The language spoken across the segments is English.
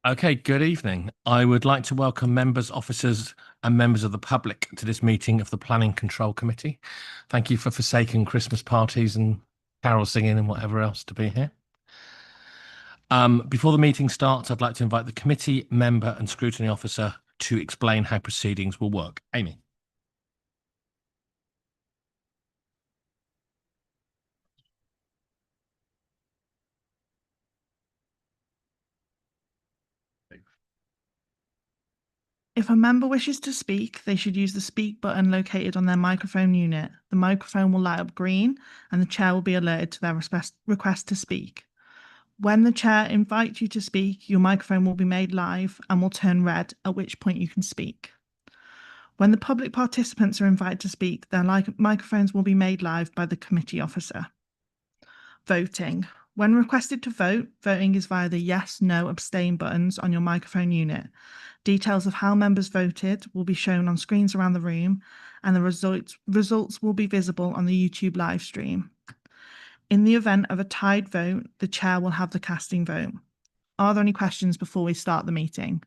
Okay, good evening. I would like to welcome members, officers, and members of the public to this meeting of the Planning Control Committee. Thank you for forsaking Christmas parties and carol singing and whatever else to be here. Before the meeting starts, I'd like to invite the committee member and scrutiny officer to explain how proceedings will work. Amy. If a member wishes to speak, they should use the speak button located on their microphone unit. The microphone will light up green and the chair will be alerted to their request to speak. When the chair invites you to speak, your microphone will be made live and will turn red, at which point you can speak. When the public participants are invited to speak, their microphones will be made live by the committee officer. Voting. When requested to vote, voting is via the yes, no, abstain buttons on your microphone unit. Details of how members voted will be shown on screens around the room, and the results will be visible on the YouTube live stream. In the event of a tied vote, the chair will have the casting vote. Are there any questions before we start the meeting?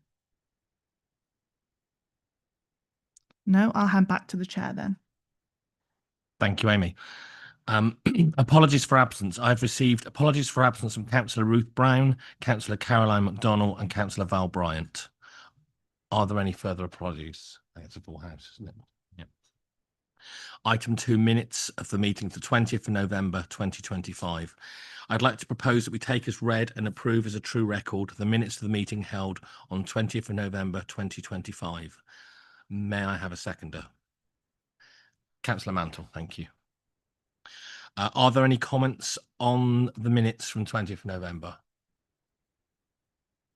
No, I'll hand back to the chair then. Thank you, Amy. Apologies for absence. I've received apologies for absence from Councillor Ruth Brown, Councillor Caroline McDonnell, and Councillor Val Bryant. Are there any further apologies? I think it's a full house, isn't it? Yeah. Item 2, minutes of the meeting for 20th of November 2025. I'd like to propose that we take as read and approve as a true record the minutes of the meeting held on 20th of November 2025. May I have a seconder? Councillor Mantle, thank you. Are there any comments on the minutes from 20th of November?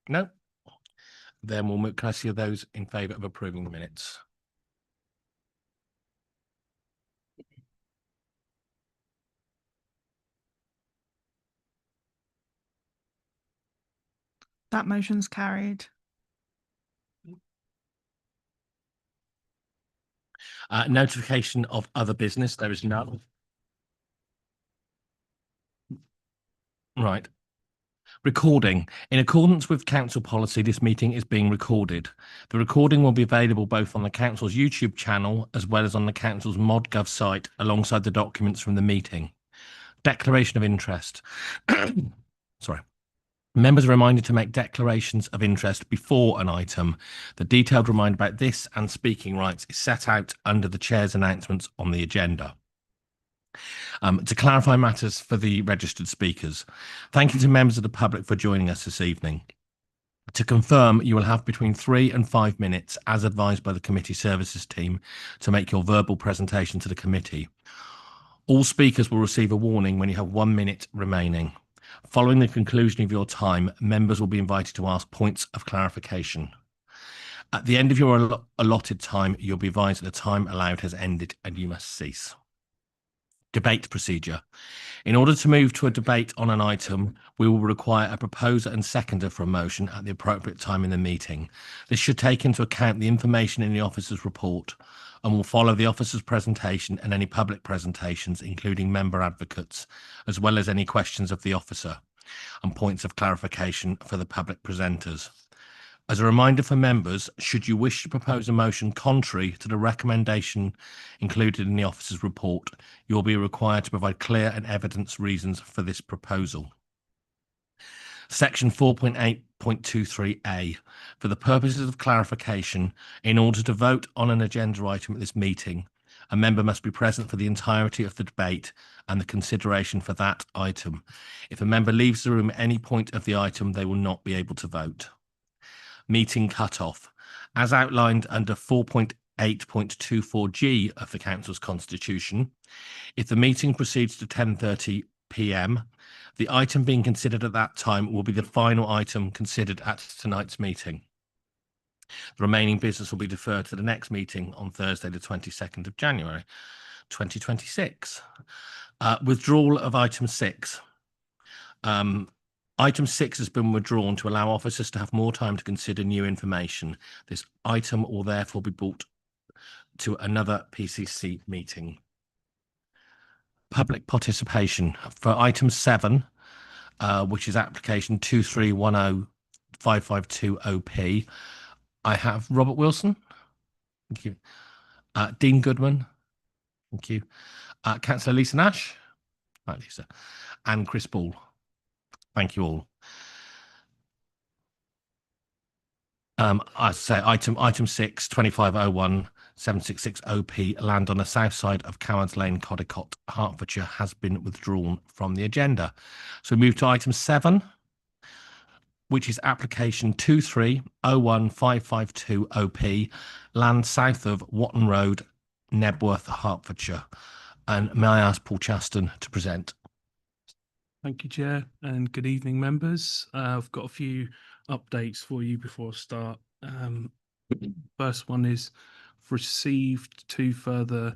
No? Then we'll move. Can I see those in favour of approving the minutes? That motion's carried. Notification of other business. There is none. Right. Recording. In accordance with council policy, this meeting is being recorded. The recording will be available both on the council's YouTube channel as well as on the council's ModGov site alongside the documents from the meeting. Declaration of interest. Sorry. Members are reminded to make declarations of interest before an item. The detailed reminder about this and speaking rights is set out under the chair's announcements on the agenda. To clarify matters for the registered speakers, thank you to members of the public for joining us this evening. To confirm, you will have between 3 and 5 minutes, as advised by the committee services team, to make your verbal presentation to the committee. All speakers will receive a warning when you have 1 minute remaining. Following the conclusion of your time, members will be invited to ask points of clarification. At the end of your allotted time, you'll be advised that the time allowed has ended and you must cease. Debate procedure. In order to move to a debate on an item, we will require a proposer and seconder for a motion at the appropriate time in the meeting. This should take into account the information in the officer's report and will follow the officer's presentation and any public presentations, including member advocates, as well as any questions of the officer and points of clarification for the public presenters. As a reminder for members, should you wish to propose a motion contrary to the recommendation included in the officer's report, you will be required to provide clear and evidence reasons for this proposal. Section 4.8.23a. For the purposes of clarification, in order to vote on an agenda item at this meeting, a member must be present for the entirety of the debate and the consideration for that item. If a member leaves the room at any point of the item, they will not be able to vote. Meeting cut-off. As outlined under 4.8.24g of the Council's Constitution, if the meeting proceeds to 10:30 p.m, the item being considered at that time will be the final item considered at tonight's meeting. The remaining business will be deferred to the next meeting on Thursday, the 22nd of January, 2026. Withdrawal of item 6. Item 6 has been withdrawn to allow officers to have more time to consider new information. This item will therefore be brought to another PCC meeting. Public participation. For item 7, which is application 552 OP. I have Robert Wilson. Thank you. Dean Goodman. Thank you. Councillor Lisa Nash. Hi, Lisa. And Chris Ball. Thank you all. I say item 6, 2501 766 OP, land on the south side of Cowards Lane, Codicott, Hertfordshire, has been withdrawn from the agenda. So we move to item 7, which is application 2301552 OP, land south of Watton Road, Nebworth, Hertfordshire. And may I ask Paul Chaston to present? Thank you, Chair, and good evening, members. I've got a few updates for you before I start. First one is I've received 2 further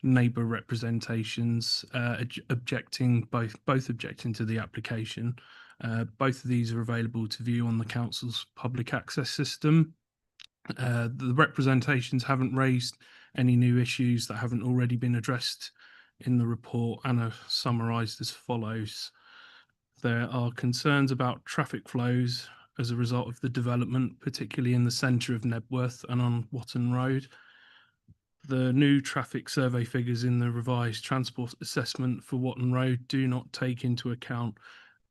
neighbour representations objecting, both objecting to the application. Both of these are available to view on the council's public access system. The representations haven't raised any new issues that haven't already been addressed in the report and are summarised as follows. There are concerns about traffic flows as a result of the development, particularly in the centre of Nebworth and on Watton Road. The new traffic survey figures in the revised transport assessment for Watton Road do not take into account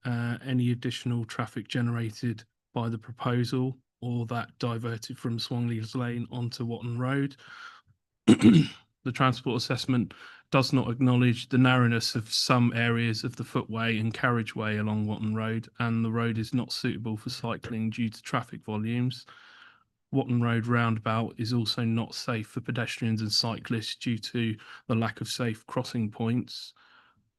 any additional traffic generated by the proposal or that diverted from Swanleys Lane onto Watton Road. The transport assessment does not acknowledge the narrowness of some areas of the footway and carriageway along Watton Road, and the road is not suitable for cycling due to traffic volumes. Watton Road roundabout is also not safe for pedestrians and cyclists due to the lack of safe crossing points.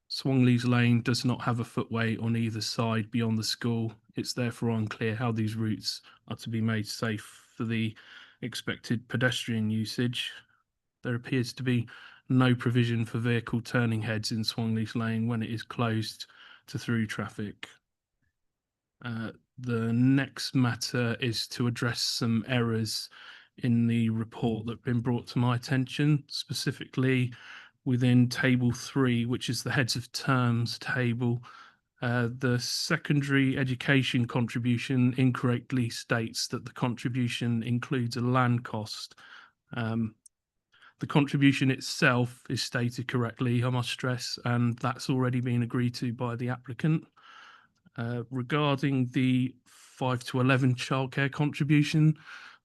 Swanleys Lane does not have a footway on either side beyond the school. It's therefore unclear how these routes are to be made safe for the expected pedestrian usage. There appears to be no provision for vehicle turning heads in Swanleys Lane when it is closed to through traffic. The next matter is to address some errors in the report that have been brought to my attention, specifically within table 3, which is the heads of terms table. The secondary education contribution incorrectly states that the contribution includes a land cost. The contribution itself is stated correctly, I must stress, and that's already been agreed to by the applicant. Regarding the 5 to 11 childcare contribution,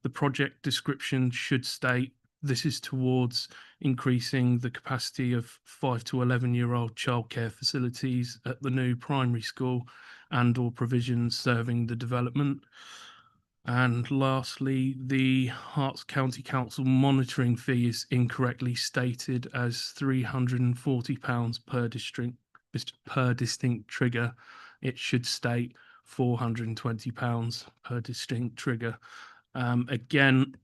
the project description should state this is towards increasing the capacity of 5 to 11-year-old childcare facilities at the new primary school and or provisions serving the development. And lastly, the Herts County Council monitoring fee is incorrectly stated as £340 per distinct trigger. It should state £420 per distinct trigger. Again,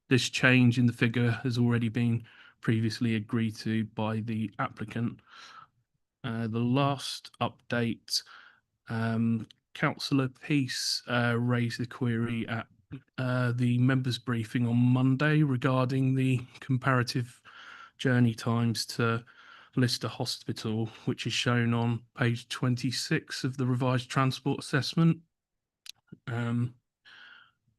this change in the figure has already been previously agreed to by the applicant. The last update, Councillor Peace raised the query at the members' briefing on Monday regarding the comparative journey times to Lister Hospital, which is shown on page 26 of the revised transport assessment.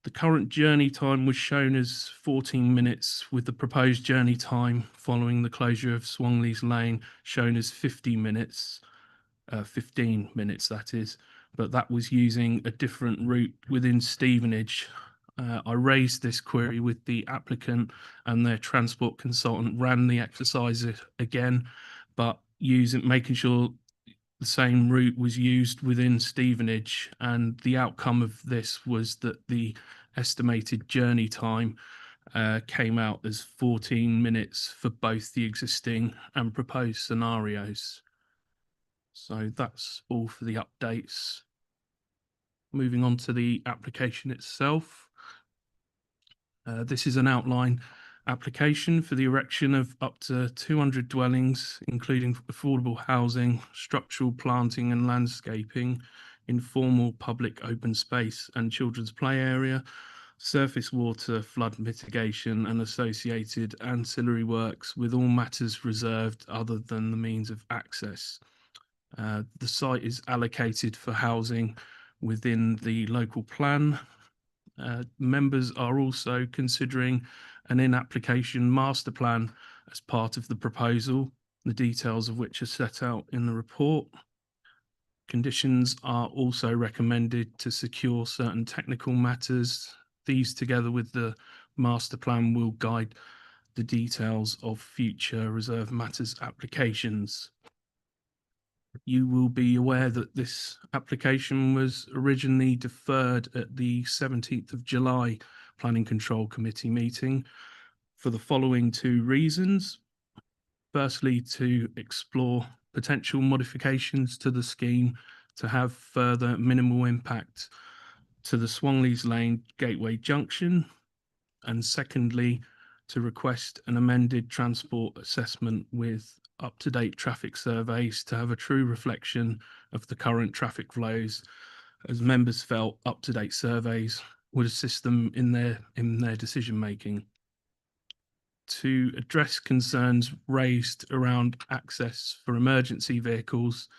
The current journey time was shown as 14 minutes, with the proposed journey time following the closure of Swanleys Lane shown as 15 minutes that is, but that was using a different route within Stevenage. I raised this query with the applicant, and their transport consultant ran the exercise again, but making sure the same route was used within Stevenage, and the outcome of this was that the estimated journey time came out as 14 minutes for both the existing and proposed scenarios. So that's all for the updates. Moving on to the application itself. This is an outline application for the erection of up to 200 dwellings, including affordable housing, structural planting and landscaping, informal public open space and children's play area, surface water, flood mitigation and associated ancillary works, with all matters reserved other than the means of access. The site is allocated for housing within the local plan. Members are also considering an in-application master plan as part of the proposal, the details of which are set out in the report. Conditions are also recommended to secure certain technical matters. These, together with the master plan, will guide the details of future reserve matters applications. You will be aware that this application was originally deferred at the 17th of July Planning Control Committee meeting for the following two reasons. Firstly, to explore potential modifications to the scheme to have further minimal impact to the Swanleys Lane Gateway Junction. And secondly, to request an amended transport assessment with up-to-date traffic surveys to have a true reflection of the current traffic flows, as members felt up-to-date surveys would assist them in their decision making. To address concerns raised around access for emergency vehicles,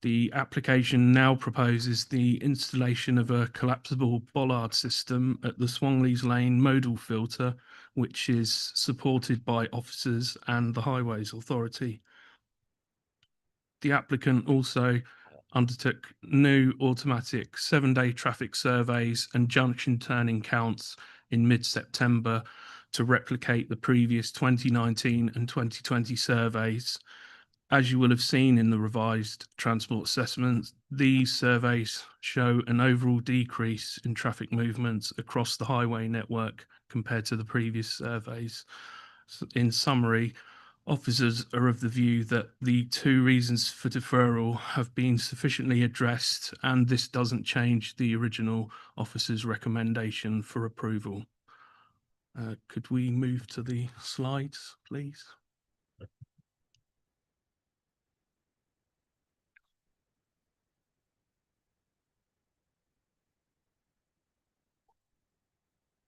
the application now proposes the installation of a collapsible bollard system at the Swanleys Lane modal filter, which is supported by officers and the Highways Authority. The applicant also undertook new automatic 7-day traffic surveys and junction turning counts in mid-September to replicate the previous 2019 and 2020 surveys. As you will have seen in the revised transport assessments, these surveys show an overall decrease in traffic movements across the highway network compared to the previous surveys. So in summary, officers are of the view that the two reasons for deferral have been sufficiently addressed, and this doesn't change the original officer's recommendation for approval. Could we move to the slides, please?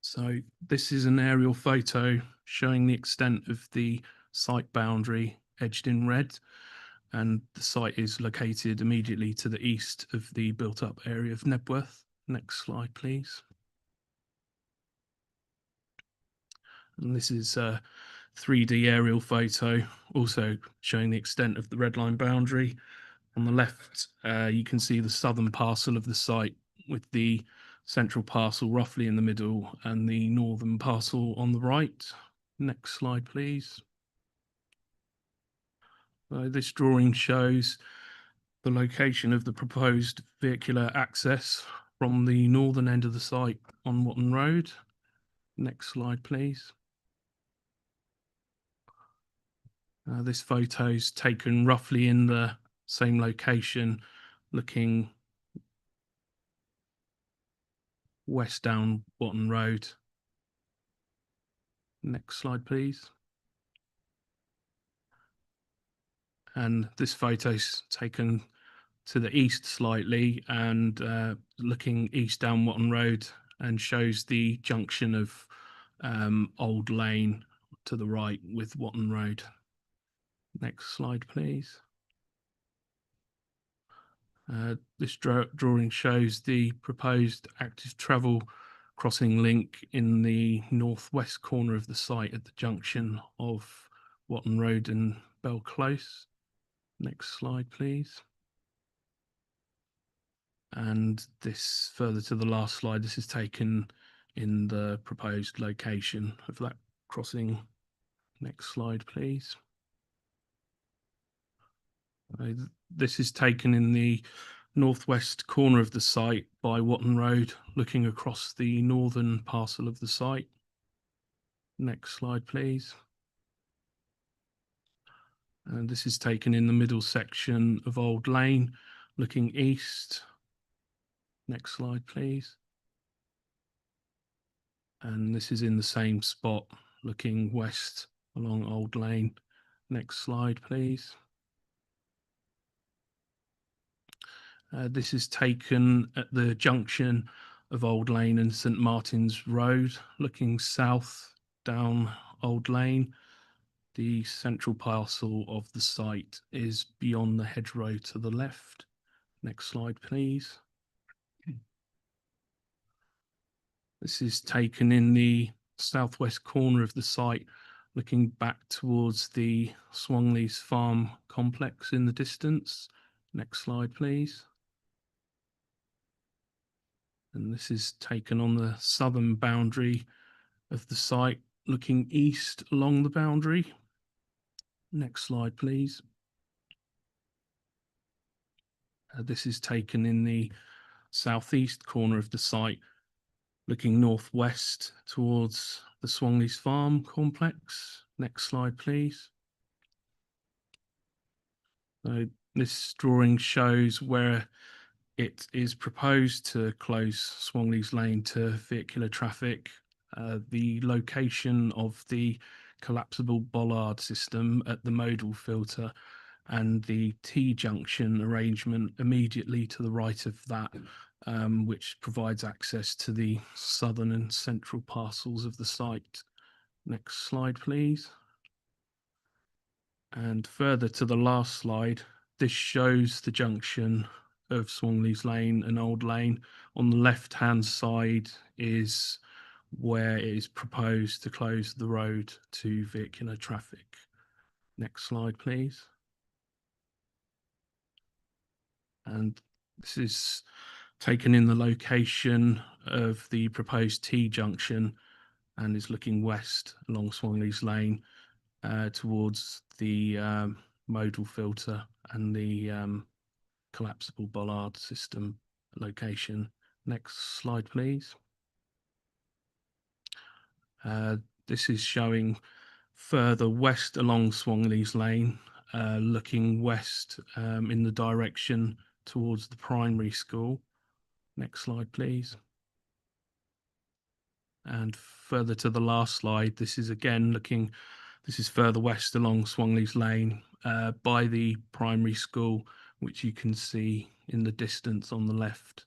So this is an aerial photo showing the extent of the site boundary edged in red, and the site is located immediately to the east of the built-up area of Knebworth. Next slide, please. And this is a 3D aerial photo, also showing the extent of the red line boundary. On the left, you can see the southern parcel of the site with the central parcel roughly in the middle and the northern parcel on the right. Next slide, please. This drawing shows the location of the proposed vehicular access from the northern end of the site on Watton Road. Next slide, please. This photo is taken roughly in the same location, looking west down Watton Road. Next slide, please. And this photo's taken to the east slightly and looking east down Watton Road, and shows the junction of Old Lane to the right with Watton Road. Next slide, please. This drawing shows the proposed active travel crossing link in the northwest corner of the site at the junction of Watton Road and Bell Close. Next slide, please. And this further to the last slide, this is taken in the proposed location of that crossing. Next slide, please. This is taken in the northwest corner of the site by Watton Road, looking across the northern parcel of the site. Next slide, please. And this is taken in the middle section of Old Lane, looking east. Next slide, please. And this is in the same spot, looking west along Old Lane. Next slide, please. This is taken at the junction of Old Lane and St Martin's Road, looking south down Old Lane. The central parcel of the site is beyond the hedgerow to the left. Next slide, please. This is taken in the southwest corner of the site, looking back towards the Swanleys Farm complex in the distance. Next slide, please. And this is taken on the southern boundary of the site, looking east along the boundary. Next slide, please. This is taken in the southeast corner of the site, looking northwest towards the Swanleys Farm complex. Next slide, please. So this drawing shows where it is proposed to close Swanleys Lane to vehicular traffic. The location of the collapsible bollard system at the modal filter and the T-junction arrangement immediately to the right of that, which provides access to the southern and central parcels of the site. Next slide, please. And further to the last slide, this shows the junction of Swanleys Lane and Old Lane. On the left-hand side is where it is proposed to close the road to vehicular traffic. Next slide, please. And this is taken in the location of the proposed T-junction and is looking west along Swanleys Lane towards the modal filter and the collapsible bollard system location. Next slide, please. This is showing further west along Swanleys Lane, looking west in the direction towards the primary school. Next slide, please. And further to the last slide, this is again looking, this is further west along Swanleys Lane by the primary school, which you can see in the distance on the left.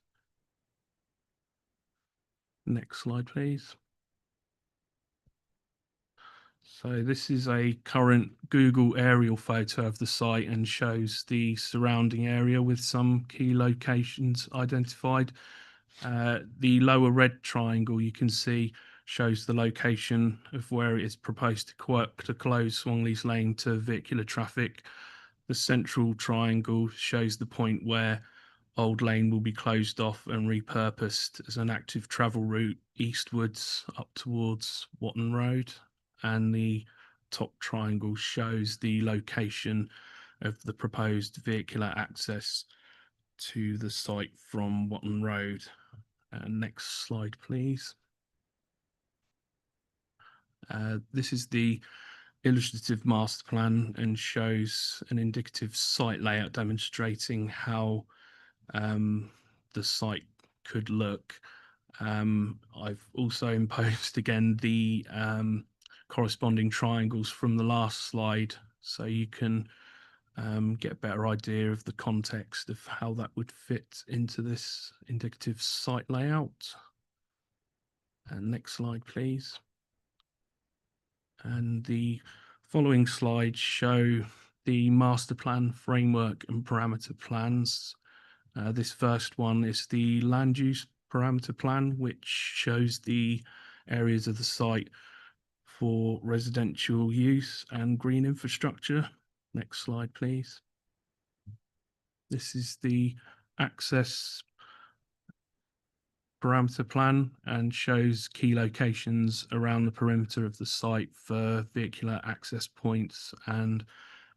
Next slide, please. So this is a current Google aerial photo of the site and shows the surrounding area with some key locations identified. The lower red triangle you can see shows the location of where it is proposed to close Swanleys Lane to vehicular traffic. The central triangle shows the point where Old Lane will be closed off and repurposed as an active travel route eastwards up towards Watton Road. And the top triangle shows the location of the proposed vehicular access to the site from Watton Road. Next slide, please. This is the illustrative master plan and shows an indicative site layout demonstrating how the site could look. I've also imposed again the corresponding triangles from the last slide so you can get a better idea of the context of how that would fit into this indicative site layout. And next slide, please. And the following slides show the master plan framework and parameter plans. This first one is the land use parameter plan, which shows the areas of the site for residential use and green infrastructure. Next slide, please. This is the access parameter plan and shows key locations around the perimeter of the site for vehicular access points and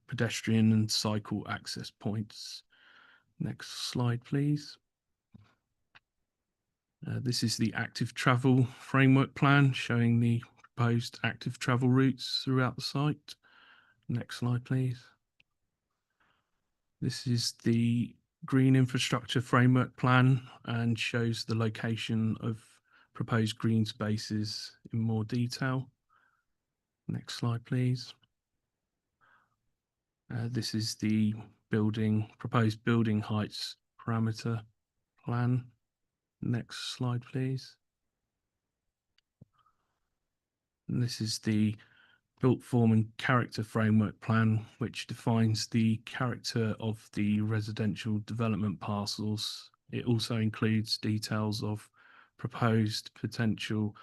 pedestrian and cycle access points. Next slide, please. This is the active travel framework plan showing the proposed active travel routes throughout the site. Next slide, please. This is the green infrastructure framework plan and shows the location of proposed green spaces in more detail. Next slide, please. This is the proposed building heights parameter plan. Next slide, please. And this is the built form and character framework plan, which defines the character of the residential development parcels. It also includes details of proposed potential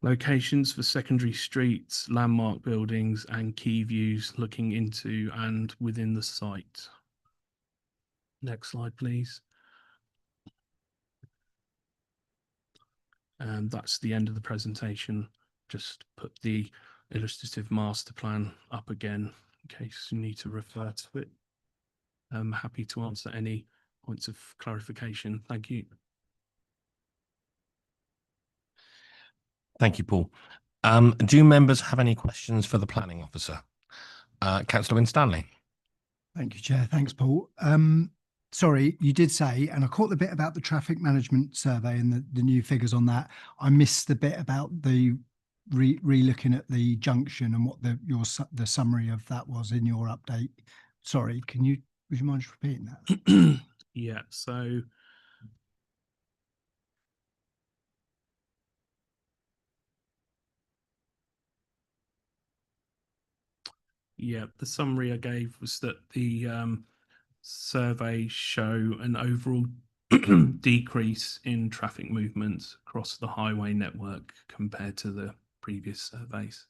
locations for secondary streets, landmark buildings, and key views looking into and within the site. Next slide, please. And that's the end of the presentation. Just put the illustrative master plan up again in case you need to refer to it. I'm happy to answer any points of clarification. Thank you. Thank you, Paul. Do members have any questions for the planning officer? Councillor Winstanley. Thank you, Chair. Thanks, Paul. Sorry, you did say, and I caught the bit about the traffic management survey and the new figures on that. I missed the bit about the re-looking at the junction and what the summary of that was in your update. Sorry, would you mind just repeating that? Yeah, so yeah, the summary I gave was that the survey show an overall decrease in traffic movements across the highway network compared to the previous surveys.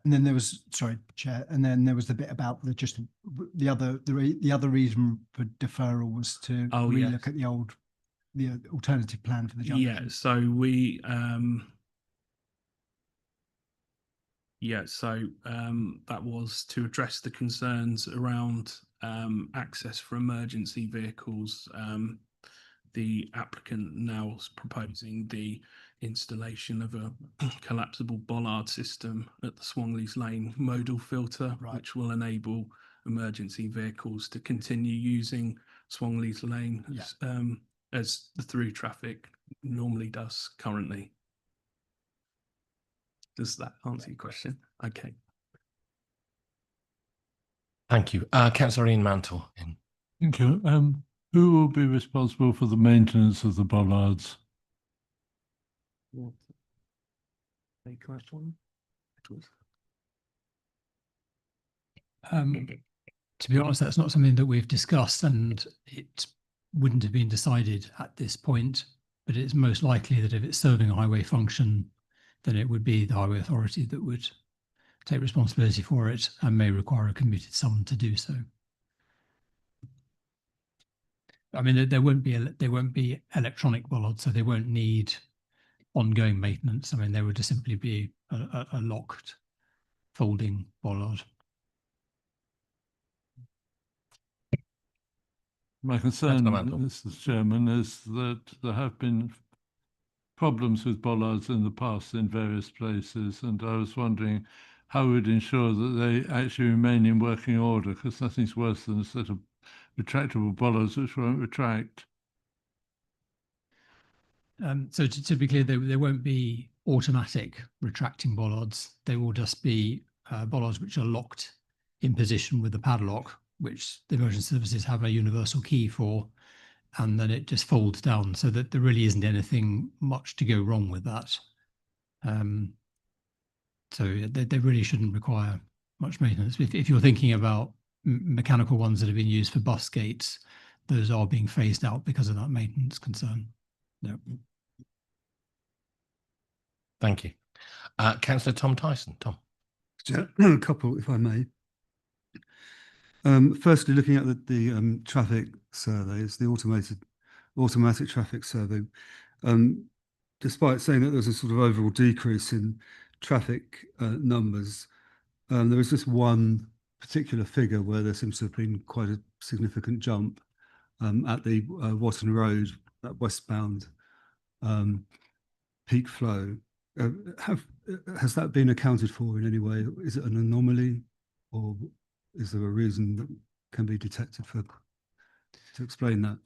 And then there was, sorry, Chair, and then there was the bit about the other reason for deferral was to relook at the alternative plan for the junction. Yeah, so we that was to address the concerns around access for emergency vehicles. The applicant now is proposing the installation of a collapsible bollard system at the Swanleys Lane modal filter, which will enable emergency vehicles to continue using Swanleys Lane as the through traffic normally does currently. Does that answer your question? Okay. Thank you. Councillor Ian Mantle. Thank you. Who will be responsible for the maintenance of the bollards? Take that one. To be honest, that's not something that we've discussed, and it wouldn't have been decided at this point, but it's most likely that if it's serving a highway function, then it would be the highway authority that would take responsibility for it and may require a commuted sum to do so. I mean, there won't be electronic bollards, so they won't need ongoing maintenance. I mean, there would just simply be a locked folding bollard. My concern, Mr. Chairman, is that there have been problems with bollards in the past in various places, and I was wondering how we'd ensure that they actually remain in working order, because nothing's worse than a set of retractable bollards which won't retract. So to be clear, there won't be automatic retracting bollards. They will just be bollards which are locked in position with a padlock, which the emergency services have a universal key for, and then it just folds down, so that there really isn't anything much to go wrong with that. So they really shouldn't require much maintenance. If you're thinking about mechanical ones that have been used for bus gates, those are being phased out because of that maintenance concern. No. Thank you. Councillor Tom Tyson. Tom. A couple, if I may. Firstly, looking at the traffic surveys, the automatic traffic survey, despite saying that there's a sort of overall decrease in traffic numbers, there was just one particular figure where there seems to have been quite a significant jump at the Watton Road, that westbound peak flow. Has that been accounted for in any way? Is it an anomaly, or is there a reason that can be detected to explain that?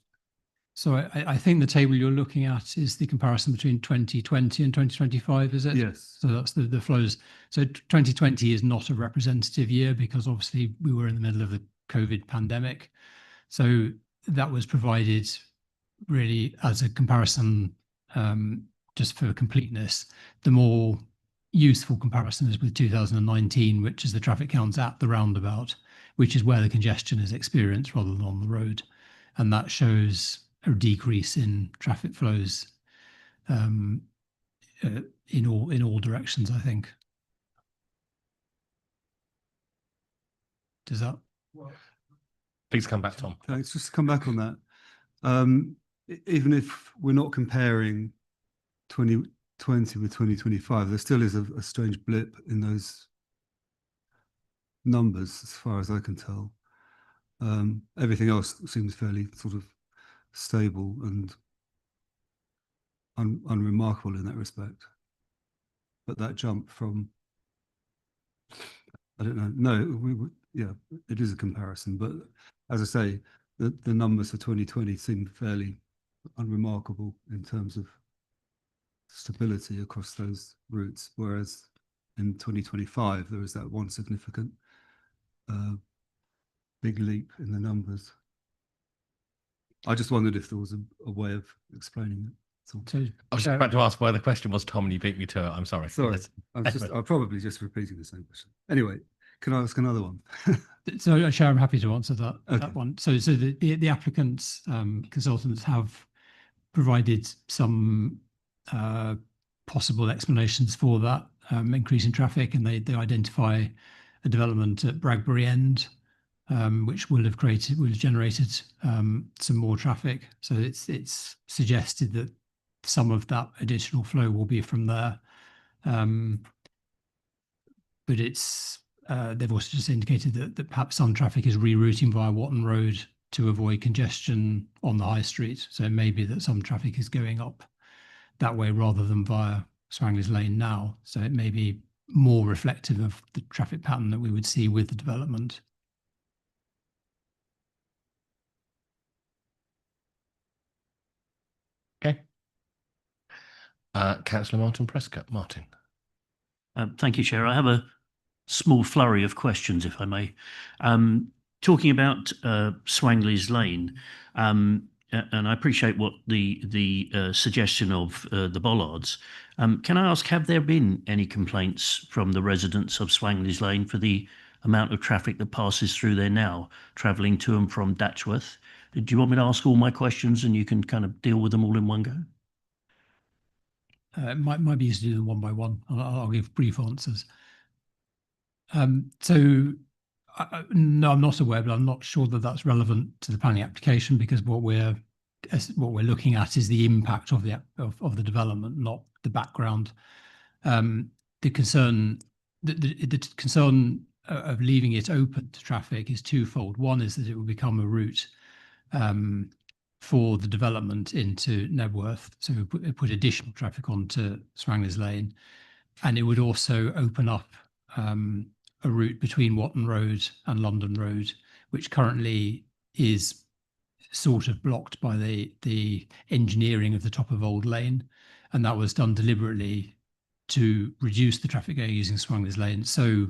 So I think the table you're looking at is the comparison between 2020 and 2025, is it? Yes. So that's the flows. So 2020 is not a representative year because obviously we were in the middle of the COVID pandemic. So that was provided really as a comparison, just for completeness. The more useful comparison is with 2019, which is the traffic counts at the roundabout, which is where the congestion is experienced rather than on the road. And that shows a decrease in traffic flows in all directions, I think. Does that? Please come back, Tom. Thanks. Just to come back on that. Even if we're not comparing 2020 with 2025, there still is a strange blip in those numbers, as far as I can tell. Everything else seems fairly sort of stable and unremarkable in that respect. But that jump from, I don't know, no, yeah, it is a comparison. But as I say, the numbers for 2020 seem fairly unremarkable in terms of stability across those routes, whereas in 2025 there is that one significant big leap in the numbers. I just wondered if there was a way of explaining it. So, I was about to ask where the question was, Tom, and you beat me to it. I'm sorry. Sorry, I'm probably just repeating the same question. Anyway, can I ask another one? so Chair, I'm happy to answer that, Okay. that one. So the applicants, consultants have provided some possible explanations for that increase in traffic, and they identify a development at Bradbury End, which will have generated some more traffic. So it's suggested that some of that additional flow will be from there. But it's they've also just indicated that perhaps some traffic is rerouting via Watton Road to avoid congestion on the high street. So it may be that some traffic is going up that way rather than via Swangley's Lane now. So it may be more reflective of the traffic pattern that we would see with the development. Okay. Councillor Martin Prescott. Martin. Thank you, Chair. I have a small flurry of questions, if I may. Talking about Swangley's Lane, and I appreciate what the suggestion of the bollards. Can I ask, have there been any complaints from the residents of Swangley's Lane for the amount of traffic that passes through there now, travelling to and from Datchworth? Do you want me to ask all my questions and you can kind of deal with them all in one go? It might be easy to do them one by one. I'll give brief answers. No, I'm not aware, but I'm not sure that that's relevant to the planning application, because what we're looking at is the impact of the development, not the background. The concern of leaving it open to traffic is twofold. One is that it will become a route for the development into Nebworth, so we put additional traffic onto Swangley's Lane, and it would also open up a route between Watton Road and London Road, which currently is sort of blocked by the engineering of the top of Old Lane, and that was done deliberately to reduce the traffic going using Swangley's Lane. So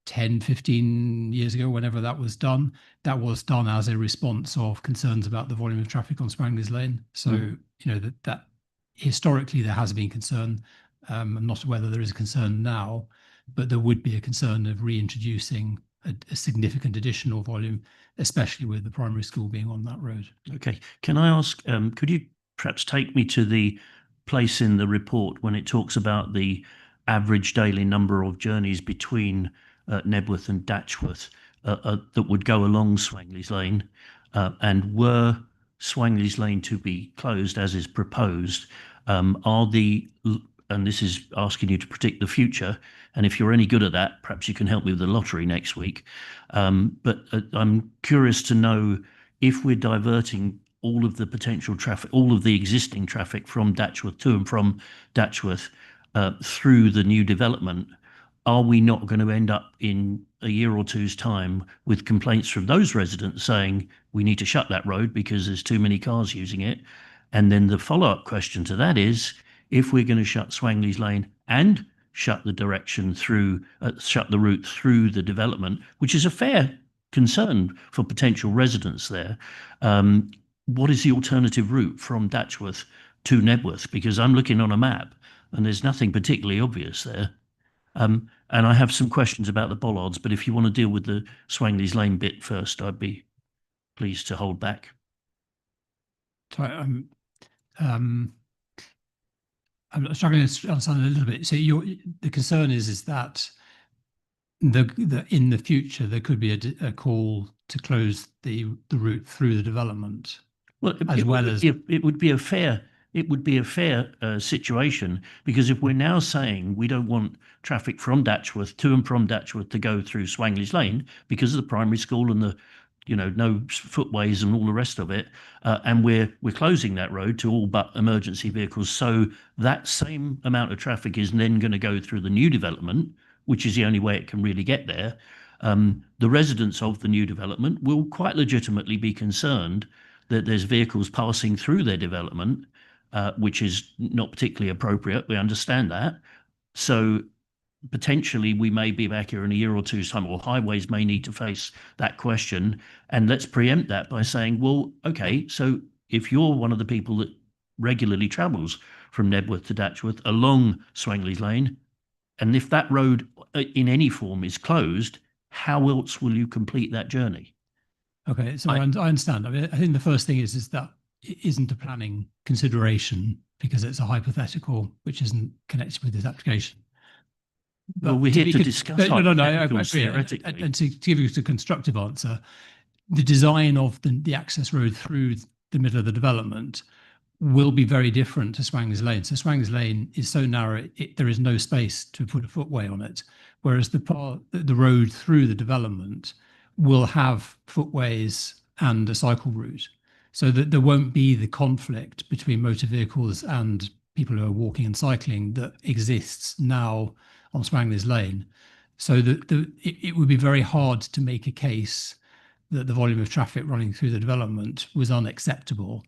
10, 15 years ago, whenever that was done as a response of concerns about the volume of traffic on Swangley's Lane. So, you know, that historically there has been concern. I'm not aware whether there is a concern now, but there would be a concern of reintroducing a significant additional volume, especially with the primary school being on that road. Okay. Can I ask, could you perhaps take me to the place in the report when it talks about the average daily number of journeys between Nebworth and Datchworth that would go along Swangley's Lane, and were Swangley's Lane to be closed as is proposed, and this is asking you to predict the future, and if you're any good at that, perhaps you can help me with the lottery next week. But I'm curious to know if we're diverting all of the potential traffic, all of the existing traffic from Datchworth to and from Datchworth through the new development, are we not going to end up in a year or two's time with complaints from those residents saying we need to shut that road because there's too many cars using it? And then the follow-up question to that is, if we're going to shut Swangley's Lane and shut the direction through, shut the route through the development, which is a fair concern for potential residents there, what is the alternative route from Datchworth to Nebworth? Because I'm looking on a map and there's nothing particularly obvious there. And I have some questions about the bollards, but if you want to deal with the Swangley's Lane bit first, I'd be pleased to hold back. Sorry, I'm struggling to understand a little bit. So the concern is that the in the future there could be a call to close the route through the development. Well, it would be a fair situation, because if we're now saying we don't want traffic from Datchworth to and from Datchworth to go through Swangley's Lane because of the primary school and the no footways and all the rest of it, and we're closing that road to all but emergency vehicles, so that same amount of traffic is then going to go through the new development, which is the only way it can really get there. The residents of the new development will quite legitimately be concerned that there's vehicles passing through their development, which is not particularly appropriate. We understand that. So potentially we may be back here in a year or two's time, or highways may need to face that question. And let's preempt that by saying, well, okay, so if you're one of the people that regularly travels from Knebworth to Datchworth along Swangley's Lane, and if that road in any form is closed, how else will you complete that journey? Okay, so I understand. I mean, I think the first thing is that it isn't a planning consideration because it's a hypothetical which isn't connected with this application. But we're here to discuss. I agree. And to give you a constructive answer, the design of the access road through the middle of the development will be very different to Swangley's Lane. So Swangley's Lane is so narrow, there is no space to put a footway on it, whereas the road through the development will have footways and a cycle route, so that there won't be the conflict between motor vehicles and people who are walking and cycling that exists now on Swangley's Lane. So that it would be very hard to make a case that the volume of traffic running through the development was unacceptable.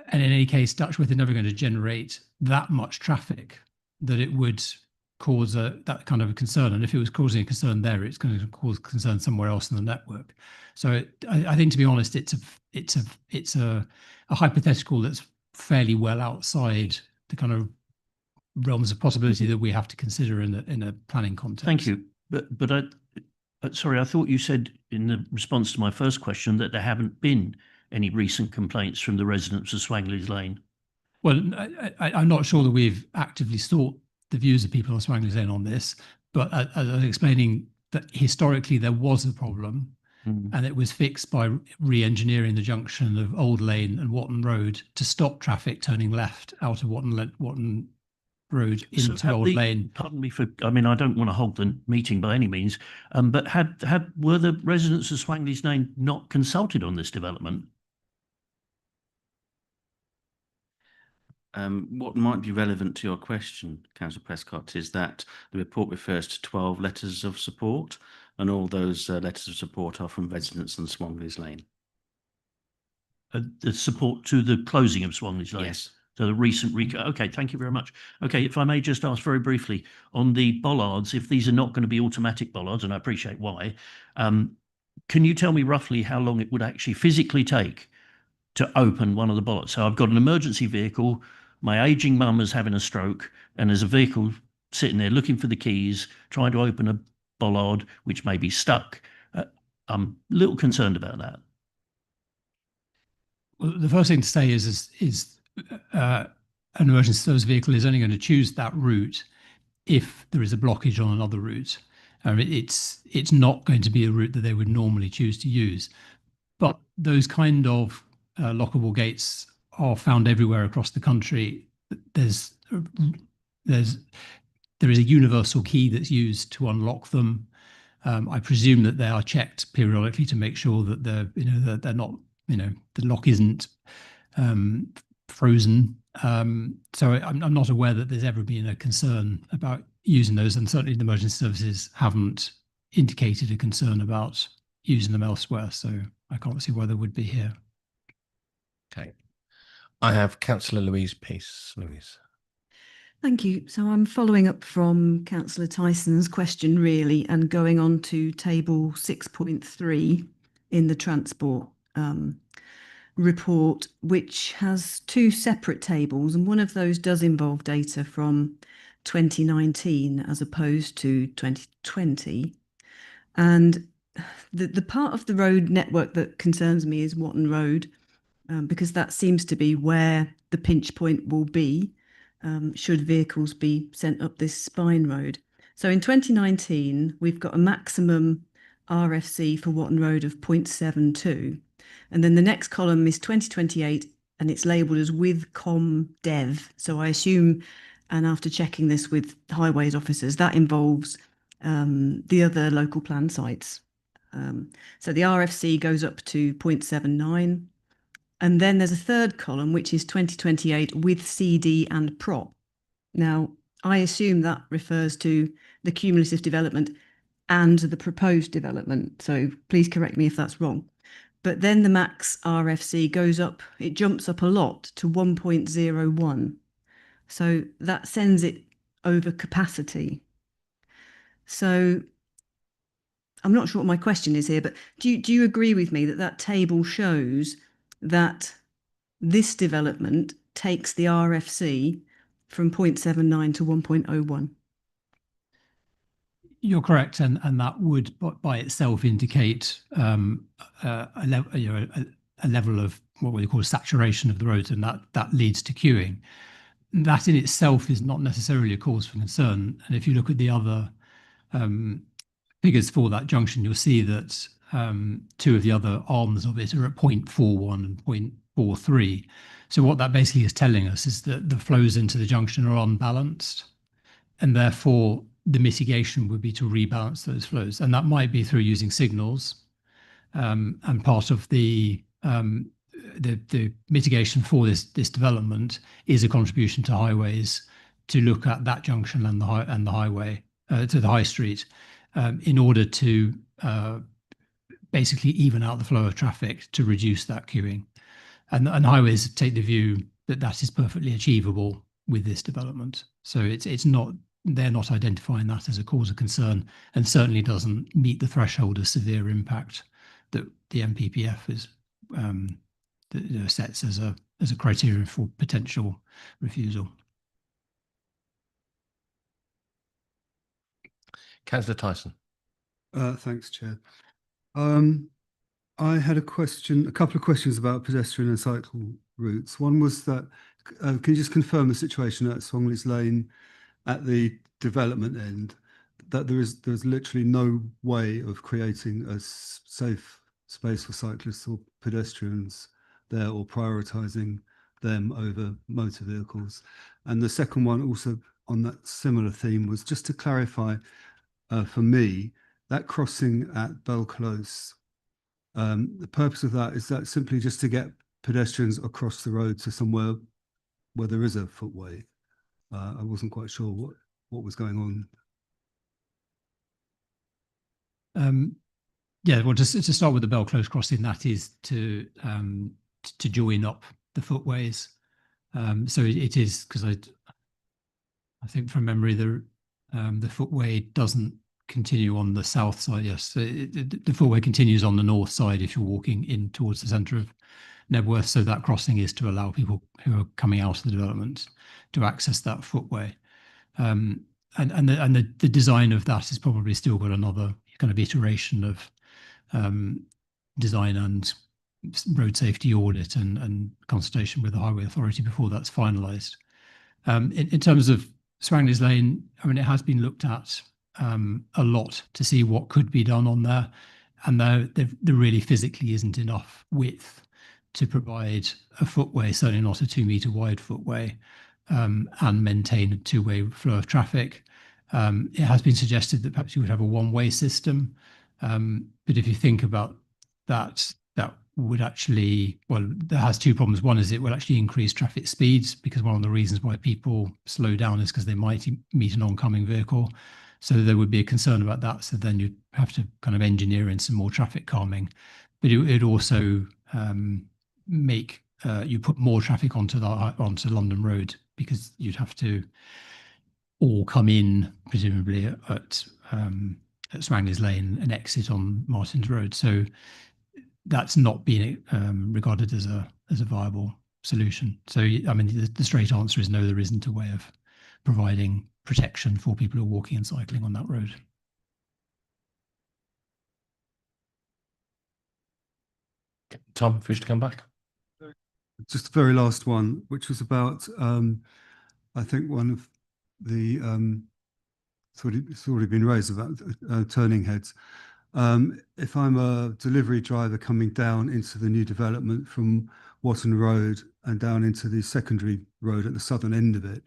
And in any case, Datchworth is never going to generate that much traffic that it would cause that kind of a concern. And if it was causing a concern there, it's going to cause concern somewhere else in the network. So I think, to be honest, it's a hypothetical that's fairly well outside the kind of realms of possibility that we have to consider in a planning context. Thank you. But sorry, I thought you said in the response to my first question that there haven't been any recent complaints from the residents of Swangley's Lane. Well, I'm not sure that we've actively sought the views of people on Swangley's Lane on this, but as I was explaining, that historically there was a problem, and it was fixed by re-engineering the junction of Old Lane and Watton Road to stop traffic turning left out of Watton Road into Old Lane. Pardon me I don't want to hold the meeting by any means, but were the residents of Swangley's Lane not consulted on this development? What might be relevant to your question, Councillor Prescott, is that the report refers to 12 letters of support, and all those letters of support are from residents on Swangley's Lane. The support to the closing of Swangley's Lane? Yes. So the recent okay, thank you very much. Okay, if I may just ask very briefly, on the bollards, if these are not going to be automatic bollards, and I appreciate why, can you tell me roughly how long it would actually physically take to open one of the bollards? So I've got an emergency vehicle, my aging mum is having a stroke, and there's a vehicle sitting there looking for the keys, trying to open a bollard which may be stuck. I'm a little concerned about that. Well, the first thing to say is an emergency service vehicle is only going to choose that route if there is a blockage on another route. It's not going to be a route that they would normally choose to use. But those kind of lockable gates are found everywhere across the country. There is a universal key that's used to unlock them. I presume that they are checked periodically to make sure that they're not, the lock isn't frozen. So I'm not aware that there's ever been a concern about using those, and certainly the emergency services haven't indicated a concern about using them elsewhere. So I can't see why there would be here. Okay. I have Councillor Louise Peace. Louise. Thank you. So I'm following up from Councillor Tyson's question, really, and going on to table 6.3 in the transport report, which has two separate tables, and one of those does involve data from 2019 as opposed to 2020. And the part of the road network that concerns me is Watton Road, because that seems to be where the pinch point will be. should vehicles be sent up this spine road. So in 2019, we've got a maximum RFC for Watton Road of 0.72. And then the next column is 2028, and it's labelled as with ComDev. So I assume, and after checking this with highways officers, that involves the other local plan sites. So the RFC goes up to 0.79. And then there's a third column, which is 2028 with CD and prop. Now, I assume that refers to the cumulative development and the proposed development. So please correct me if that's wrong. But then the max RFC goes up, it jumps up a lot to 1.01. So that sends it over capacity. So I'm not sure what my question is here, but do you agree with me that that table shows that this development takes the RFC from 0.79 to 1.01? You're correct, and that would by itself indicate a level of what we call saturation of the roads, and that leads to queuing. That in itself is not necessarily a cause for concern. And if you look at the other figures for that junction, you'll see that two of the other arms of it are at 0.41 and 0.43. So what that basically is telling us is that the flows into the junction are unbalanced, and therefore the mitigation would be to rebalance those flows. And that might be through using signals. And part of the mitigation for this development is a contribution to highways to look at that junction and the highway to the high street in order to basically even out the flow of traffic to reduce that queuing. And highways take the view that that is perfectly achievable with this development. So it's not, they're not identifying that as a cause of concern, and certainly doesn't meet the threshold of severe impact that the NPPF is sets as a criterion for potential refusal. Councillor Tyson. Thanks, Chair. I had a couple of questions about pedestrian and cycle routes. One was that, can you just confirm the situation at Swanleys Lane at the development end, that there's literally no way of creating a safe space for cyclists or pedestrians there, or prioritising them over motor vehicles? And the second one, also on that similar theme, was just to clarify for me, that crossing at Bell Close, the purpose of that, is that simply just to get pedestrians across the road to somewhere where there is a footway? I wasn't quite sure what was going on. Yeah, well, just to start with the Bell Close crossing, that is to join up the footways. So it is, because I think from memory the footway doesn't continue on the south side. Yes, the footway continues on the north side if you're walking in towards the centre of Knebworth. So that crossing is to allow people who are coming out of the development to access that footway. And the design of that is probably still got another kind of iteration of design and road safety audit and consultation with the Highway Authority before that's finalised. In terms of Swanleys Lane, I mean, it has been looked at a lot to see what could be done on there, and there really physically isn't enough width to provide a footway, certainly not a 2 metre wide footway, and maintain a two-way flow of traffic. It has been suggested that perhaps you would have a one-way system, but if you think about that, that would actually, well, that has two problems. One is it will actually increase traffic speeds, because one of the reasons why people slow down is because they might meet an oncoming vehicle. So there would be a concern about that. So then you'd have to kind of engineer in some more traffic calming, but it also make you put more traffic onto London Road, because you'd have to all come in presumably at Swanleys Lane and exit on Martins Road. So that's not being regarded as a viable solution. So I mean, the straight answer is no, there isn't a way of providing protection for people who are walking and cycling on that road. Tom, wish to come back? Just the very last one, which was about I think one of the it's already been raised about turning heads. If I'm a delivery driver coming down into the new development from Watton Road and down into the secondary road at the southern end of it,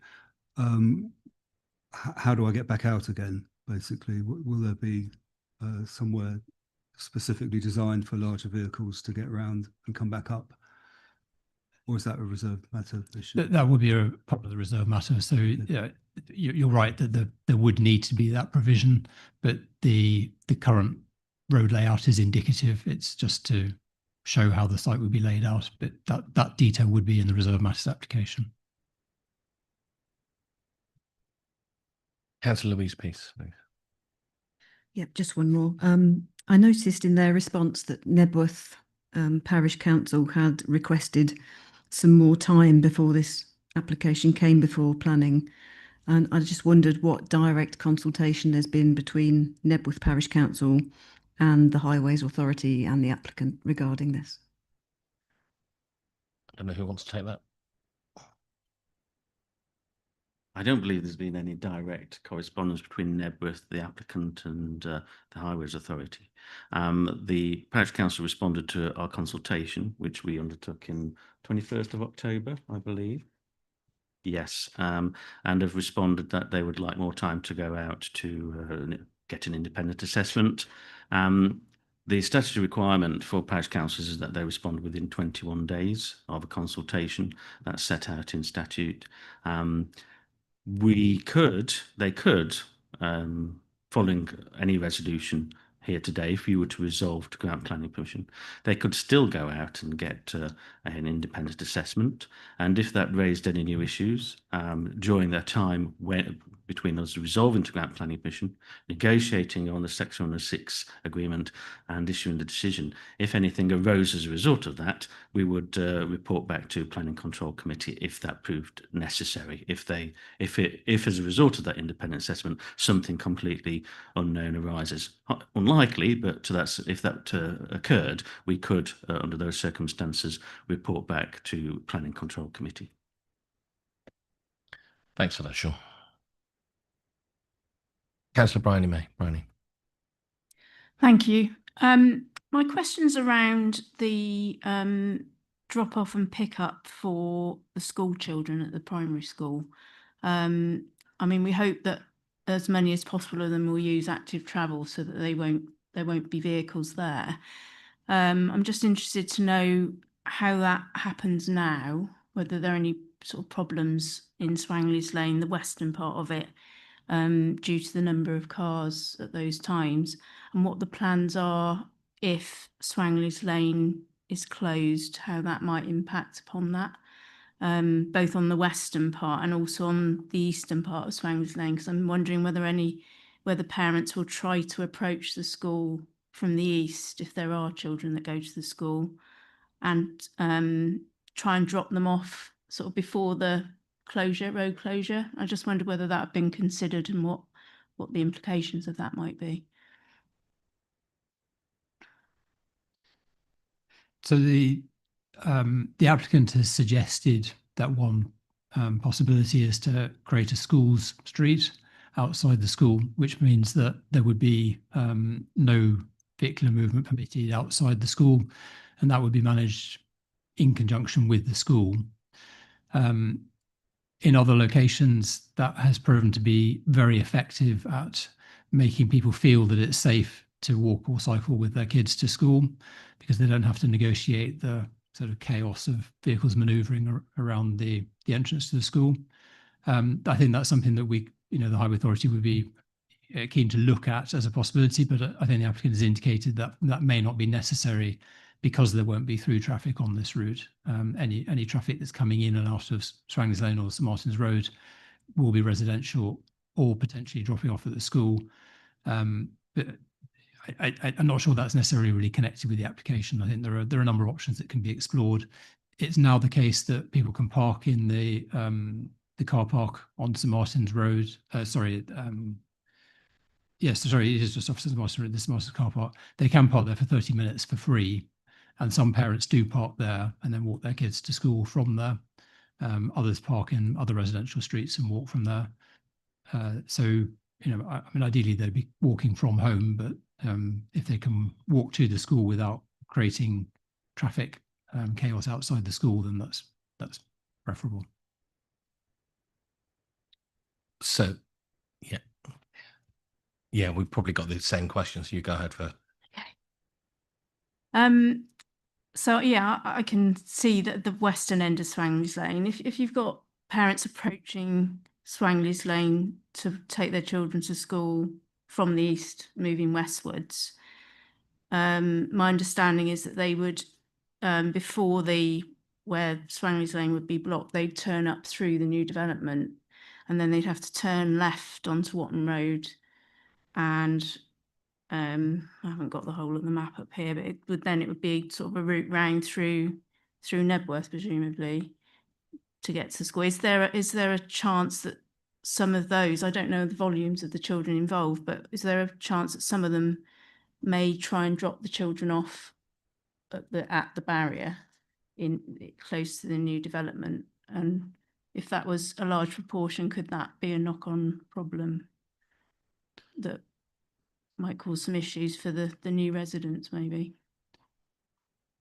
how do I get back out again? Basically, will there be somewhere specifically designed for larger vehicles to get around and come back up? Or is that a reserved matter issue? That would be a part of the reserve matter. So yeah, you're right that there would need to be that provision, but the current road layout is indicative. It's just to show how the site would be laid out, but that detail would be in the reserve matters application. Councillor Louise Peace. Yep, just one more. I noticed in their response that Nebworth Parish Council had requested some more time before this application came before planning. And I just wondered what direct consultation there's been between Nebworth Parish Council and the Highways Authority and the applicant regarding this. I don't know who wants to take that. I don't believe there's been any direct correspondence between Nebworth, the applicant, and the Highways Authority. The Parish Council responded to our consultation, which we undertook in 21st of October, I believe. Yes, and have responded that they would like more time to go out to get an independent assessment. The statutory requirement for parish councils is that they respond within 21 days of a consultation. That's set out in statute. They could, following any resolution here today, if you were to resolve to grant planning permission, they could still go out and get an independent assessment. And if that raised any new issues during their time between us resolving to grant planning permission, negotiating on the Section 106 agreement and issuing the decision, if anything arose as a result of that, we would report back to Planning Control Committee if that proved necessary. If as a result of that independent assessment, something completely unknown arises. Unlikely, but if that occurred, we could, under those circumstances, report back to Planning Control Committee. Thanks for that, Sean. Councillor Bryony May. Bryony. Thank you. My question's around the drop-off and pick-up for the school children at the primary school. I mean, we hope that as many as possible of them will use active travel so that there won't be vehicles there. I'm just interested to know how that happens now, whether there are any sort of problems in Swangley's Lane, the western part of it, due to the number of cars at those times, and what the plans are if Swangley's Lane is closed, how that might impact upon that, both on the western part and also on the eastern part of Swangley's Lane, because I'm wondering whether parents will try to approach the school from the east if there are children that go to the school, and try and drop them off sort of before the road closure. I just wondered whether that had been considered and what the implications of that might be. So the applicant has suggested that one possibility is to create a schools street outside the school, which means that there would be no vehicular movement permitted outside the school, and that would be managed in conjunction with the school. In other locations, that has proven to be very effective at making people feel that it's safe to walk or cycle with their kids to school, because they don't have to negotiate the sort of chaos of vehicles manoeuvring around the entrance to the school. I think that's something that the Highway Authority would be keen to look at as a possibility, but I think the applicant has indicated that that may not be necessary because there won't be through traffic on this route. Any traffic that's coming in and out of Swangley's Lane or St Martin's Road will be residential or potentially dropping off at the school. But I'm not sure that's necessarily really connected with the application. I think there are a number of options that can be explored. It's now the case that people can park in the car park on St Martin's Road. Yes, it is just off St Martin's Road, the St Martin's car park. They can park there for 30 minutes for free. And some parents do park there and then walk their kids to school from there. Others park in other residential streets and walk from there. So, you know, I mean, ideally they'd be walking from home, but if they can walk to the school without creating traffic chaos outside the school, then that's preferable. So, yeah, we've probably got the same questions. You go ahead first. Okay. So yeah, I can see that the western end of Swangley's Lane. If you've got parents approaching Swangley's Lane to take their children to school from the east, moving westwards, my understanding is that they would, before where Swangley's Lane would be blocked, they'd turn up through the new development, and then they'd have to turn left onto Watton Road, and I haven't got the whole of the map up here, but it would be sort of a route round through Nebworth, presumably, to get to school. Is there a chance that some of those, I don't know the volumes of the children involved, but is there a chance that some of them may try and drop the children off at the barrier in close to the new development? And if that was a large proportion, could that be a knock-on problem that might cause some issues for the new residents, maybe?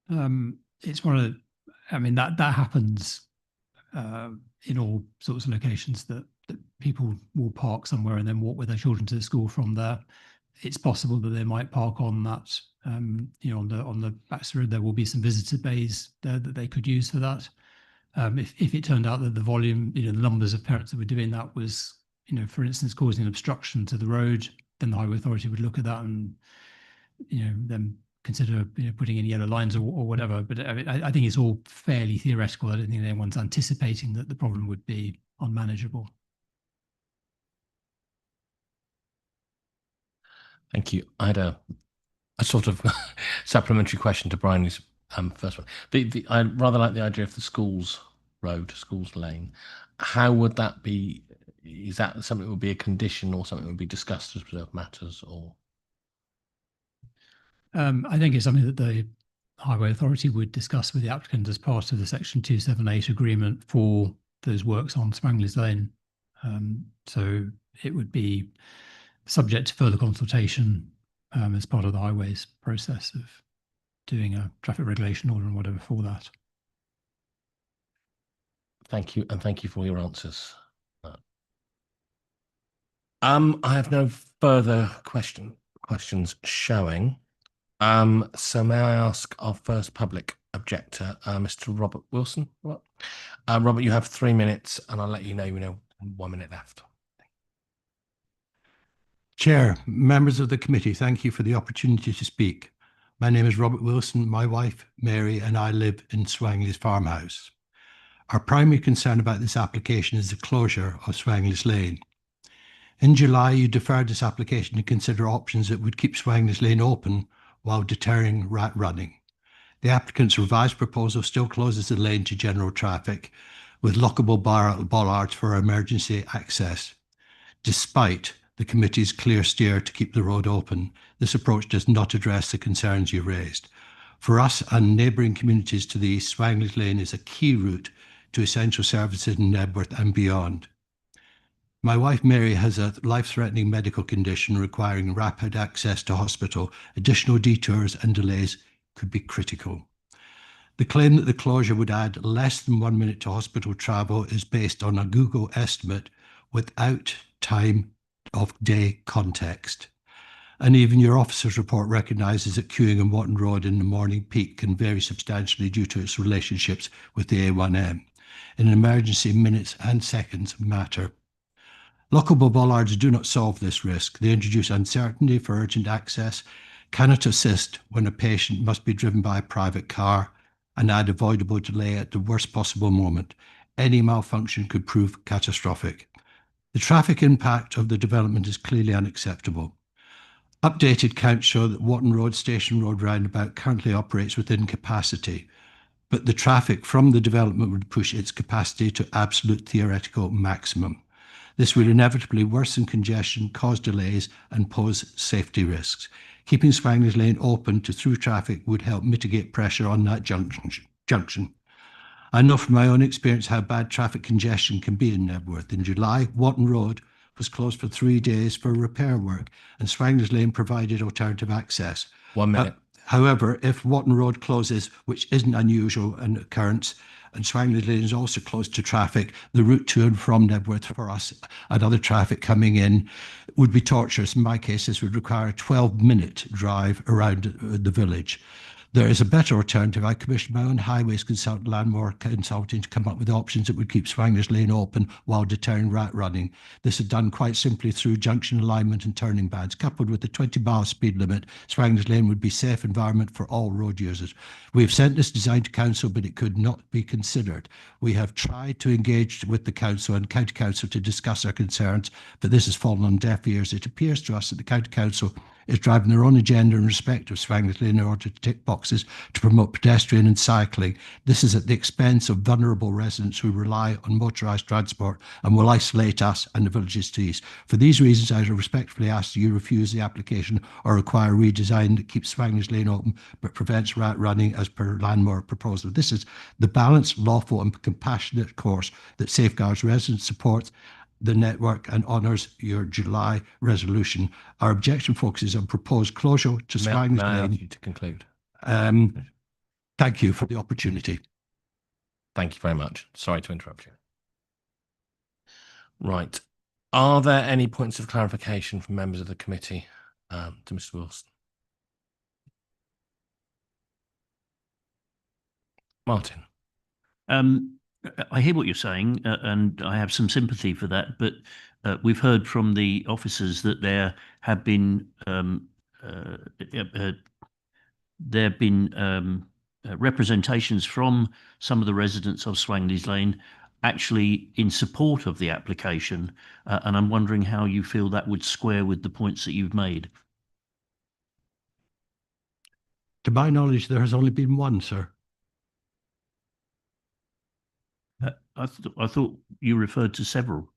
It's one of I mean, that happens in all sorts of locations, that people will park somewhere and then walk with their children to the school from there. It's possible that they might park on that, you know, on the Baxter Road. There will be some visitor bays there that they could use for that. If it turned out that the volume, you know, the numbers of parents that were doing that was, you know, for instance, causing an obstruction to the road, then the Highway Authority would look at that and, you know, then consider, you know, putting in yellow lines or whatever. But I think it's all fairly theoretical. I don't think anyone's anticipating that the problem would be unmanageable. Thank you. I had a sort of supplementary question to Brian's first one. I rather like the idea of the schools lane. How would that be? Is that something that would be a condition or something that would be discussed as preserved matters? Or I think it's something that the Highway Authority would discuss with the applicant as part of the Section 278 agreement for those works on Swangley's Lane. So it would be subject to further consultation as part of the highways process of doing a traffic regulation order and whatever for that. Thank you, and thank you for your answers. I have no further questions showing. So may I ask our first public objector, Mr. Robert Wilson? Robert, you have 3 minutes, and I'll let you know 1 minute left. Chair, members of the committee, thank you for the opportunity to speak. My name is Robert Wilson. My wife, Mary, and I live in Swangley's farmhouse. Our primary concern about this application is the closure of Swangley's Lane. In July, you deferred this application to consider options that would keep Swangley's Lane open while deterring rat running. The applicant's revised proposal still closes the lane to general traffic with lockable bollards for emergency access. Despite the committee's clear steer to keep the road open, this approach does not address the concerns you raised. For us and neighbouring communities to the east, Swangley's Lane is a key route to essential services in Nebworth and beyond. My wife Mary has a life-threatening medical condition requiring rapid access to hospital. Additional detours and delays could be critical. The claim that the closure would add less than 1 minute to hospital travel is based on a Google estimate without time of day context. And even your officer's report recognises that queuing on Watton Road in the morning peak can vary substantially due to its relationships with the A1M. In an emergency, minutes and seconds matter. Lockable bollards do not solve this risk. They introduce uncertainty for urgent access, cannot assist when a patient must be driven by a private car, and add avoidable delay at the worst possible moment. Any malfunction could prove catastrophic. The traffic impact of the development is clearly unacceptable. Updated counts show that Watton Road Station Road roundabout currently operates within capacity, but the traffic from the development would push its capacity to absolute theoretical maximum. This would inevitably worsen congestion, cause delays, and pose safety risks. Keeping Swangley's Lane open to through traffic would help mitigate pressure on that junction. I know from my own experience how bad traffic congestion can be in Knebworth. In July, Watton Road was closed for 3 days for repair work, and Swangley's Lane provided alternative access. 1 minute. However, if Watton Road closes, which isn't unusual an occurrence, and Swangley's Lane is also closed to traffic, the route to and from Knebworth for us and other traffic coming in would be torturous. In my case, this would require a 12-minute drive around the village. There is a better alternative. I commissioned my own highways consultant, Landmark Consulting, to come up with options that would keep Swangley's Lane open while deterring rat running. This is done quite simply through junction alignment and turning bands. Coupled with the 20-mile speed limit, Swangley's Lane would be a safe environment for all road users. We have sent this design to council, but it could not be considered. We have tried to engage with the council and county council to discuss our concerns, but this has fallen on deaf ears. It appears to us that the county council is driving their own agenda in respect of Swangley's Lane in order to tick boxes to promote pedestrian and cycling. This is at the expense of vulnerable residents who rely on motorised transport and will isolate us and the villages to east. For these reasons, I respectfully ask that you refuse the application or require redesign that keeps Swangley's Lane open but prevents rat running as per Landmark proposal. This is the balanced, lawful and compassionate course that safeguards resident support the network and honours your July resolution. Our objection focuses on proposed closure to Swangley's May I ask Lane. you to conclude? Thank you for the opportunity. Thank you very much. Sorry to interrupt you. Right. Are there any points of clarification from members of the committee to Mr. Wilson? Martin. I hear what you're saying, and I have some sympathy for that. But we've heard from the officers that there have been representations from some of the residents of Swangley's Lane actually in support of the application, and I'm wondering how you feel that would square with the points that you've made. To my knowledge, there has only been one, sir. I thought you referred to several.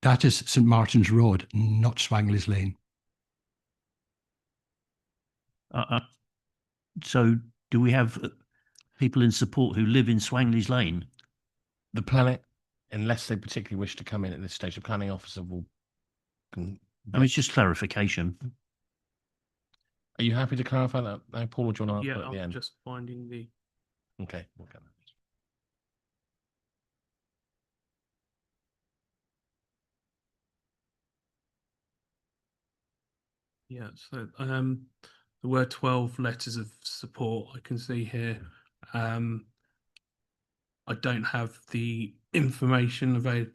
That is St Martin's Road, not Swangley's Lane. So do we have people in support who live in Swangley's Lane? The planning, unless they particularly wish to come in at this stage, the planning officer will... I mean, it's just clarification. Are you happy to clarify that, Paul, or do you want to answer at the I'm end? just finding the... Okay, we'll get that. Yeah, so there were 12 letters of support I can see here. I don't have the information available.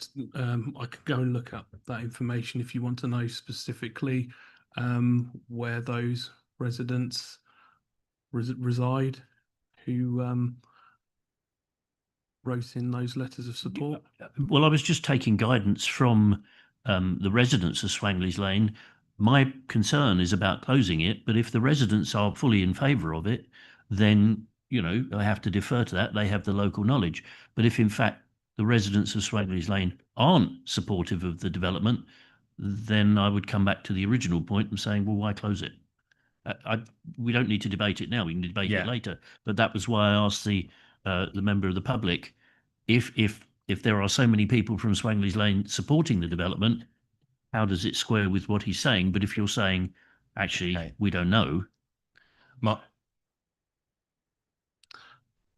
I could go and look up that information if you want to know specifically where those residents reside who wrote in those letters of support. Well, I was just taking guidance from the residents of Swangley's Lane. My concern is about closing it, but if the residents are fully in favour of it, then, you know, I have to defer to that. They have the local knowledge. But if in fact the residents of Swangley's Lane aren't supportive of the development, then I would come back to the original point and saying, well, why close it? We don't need to debate it now. We can debate it later. But that was why I asked the member of the public, if there are so many people from Swangley's Lane supporting the development, how does it square with what he's saying? But if you're saying, actually, we don't know.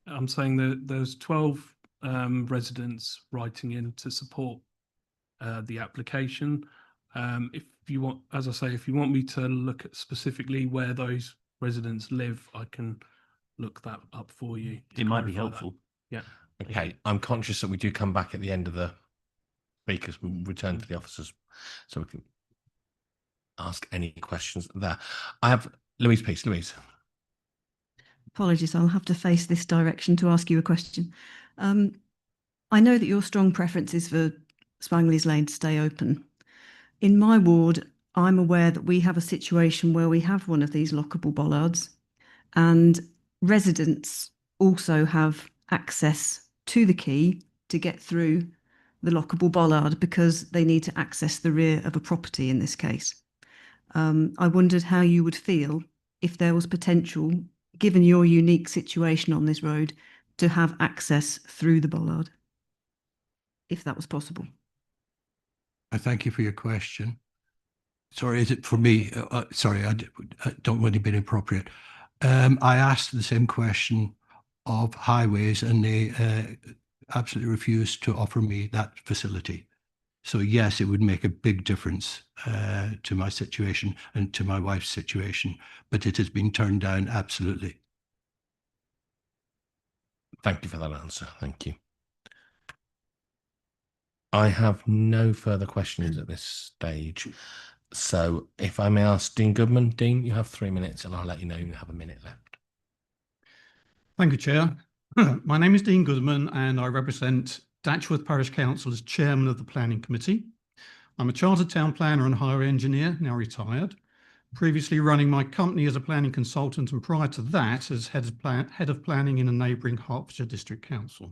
I'm saying that there's 12 residents writing in to support the application. If you want, as I say, if you want me to look at specifically where those residents live, I can look that up for you. It might be helpful. Yeah. Okay, I'm conscious that we do come back at the end of the speakers. We'll return to the officers so we can ask any questions there. I have Louise Peace. Louise. Apologies, I'll have to face this direction to ask you a question. I know that your strong preference is for Swangley's Lane to stay open. In my ward, I'm aware that we have a situation where we have one of these lockable bollards, and residents also have access to the key to get through the lockable bollard because they need to access the rear of a property in this case. I wondered how you would feel if there was potential given your unique situation on this road, to have access through the bollard, if that was possible? I thank you for your question. Sorry, is it for me? Sorry, I don't want to be inappropriate. I asked the same question of highways, and they absolutely refused to offer me that facility. So yes, it would make a big difference to my situation and to my wife's situation, but it has been turned down absolutely. Thank you for that answer. Thank you. I have no further questions at this stage. So if I may ask Dean Goodman. Dean, you have 3 minutes and I'll let you know you have a minute left. Thank you, Chair. My name is Dean Goodman and I represent Datchworth Parish Council as Chairman of the Planning Committee. I'm a Chartered Town Planner and Highway Engineer, now retired, previously running my company as a planning consultant, and prior to that as Head of Planning in a neighbouring Hertfordshire District Council.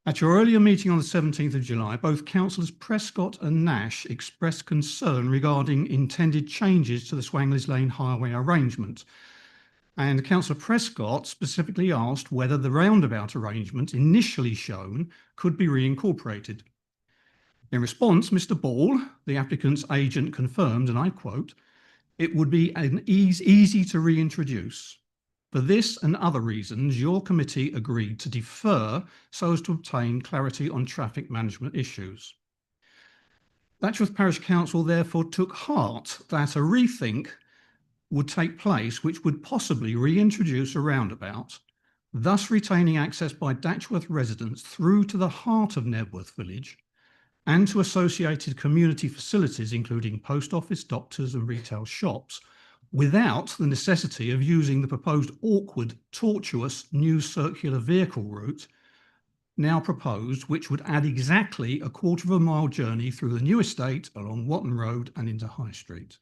At your earlier meeting on the 17th of July, both Councillors Prescott and Nash expressed concern regarding intended changes to the Swangley's Lane highway arrangement. And Councillor Prescott specifically asked whether the roundabout arrangement initially shown could be reincorporated. In response, Mr. Ball, the applicant's agent, confirmed, and I quote, "It would be easy to reintroduce. For this and other reasons, your committee agreed to defer so as to obtain clarity on traffic management issues." Datchworth Parish Council therefore took heart that a rethink would take place which would possibly reintroduce a roundabout, thus retaining access by Datchworth residents through to the heart of Knebworth village and to associated community facilities including post office, doctors and retail shops, without the necessity of using the proposed awkward, tortuous new circular vehicle route now proposed, which would add exactly a 1/4 of a mile journey through the new estate along Watton Road and into High Street.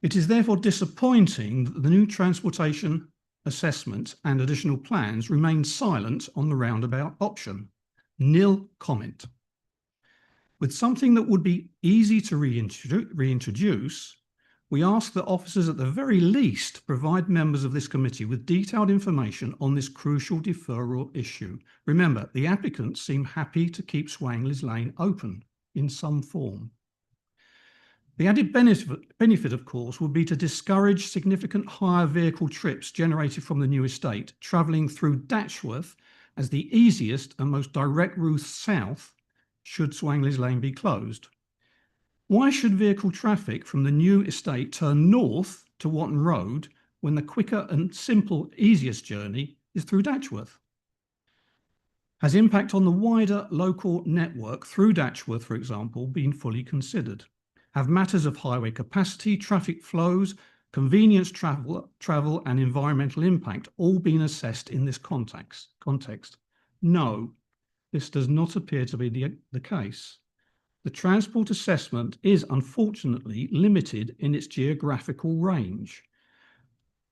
It is therefore disappointing that the new transportation assessment and additional plans remain silent on the roundabout option. Nil comment. With something that would be easy to reintroduce, we ask that officers at the very least provide members of this committee with detailed information on this crucial deferral issue. Remember, the applicants seem happy to keep Swangley's Lane open in some form. The added benefit, of course, would be to discourage significant hire vehicle trips generated from the new estate, travelling through Datchworth as the easiest and most direct route south should Swangley's Lane be closed. Why should vehicle traffic from the new estate turn north to Watton Road when the quicker and simple, easiest journey is through Datchworth? Has impact on the wider local network through Datchworth, for example, been fully considered? Have matters of highway capacity, traffic flows, convenience travel and environmental impact all been assessed in this context? No, this does not appear to be the case. The transport assessment is unfortunately limited in its geographical range.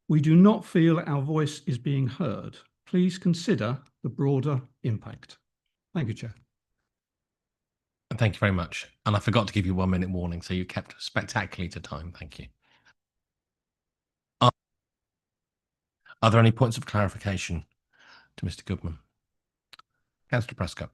We do not feel our voice is being heard. Please consider the broader impact. Thank you, Chair. Thank you very much. And I forgot to give you 1 minute warning, so you kept spectacularly to time. Thank you. Are there any points of clarification to Mr. Goodman? Councillor Prescott.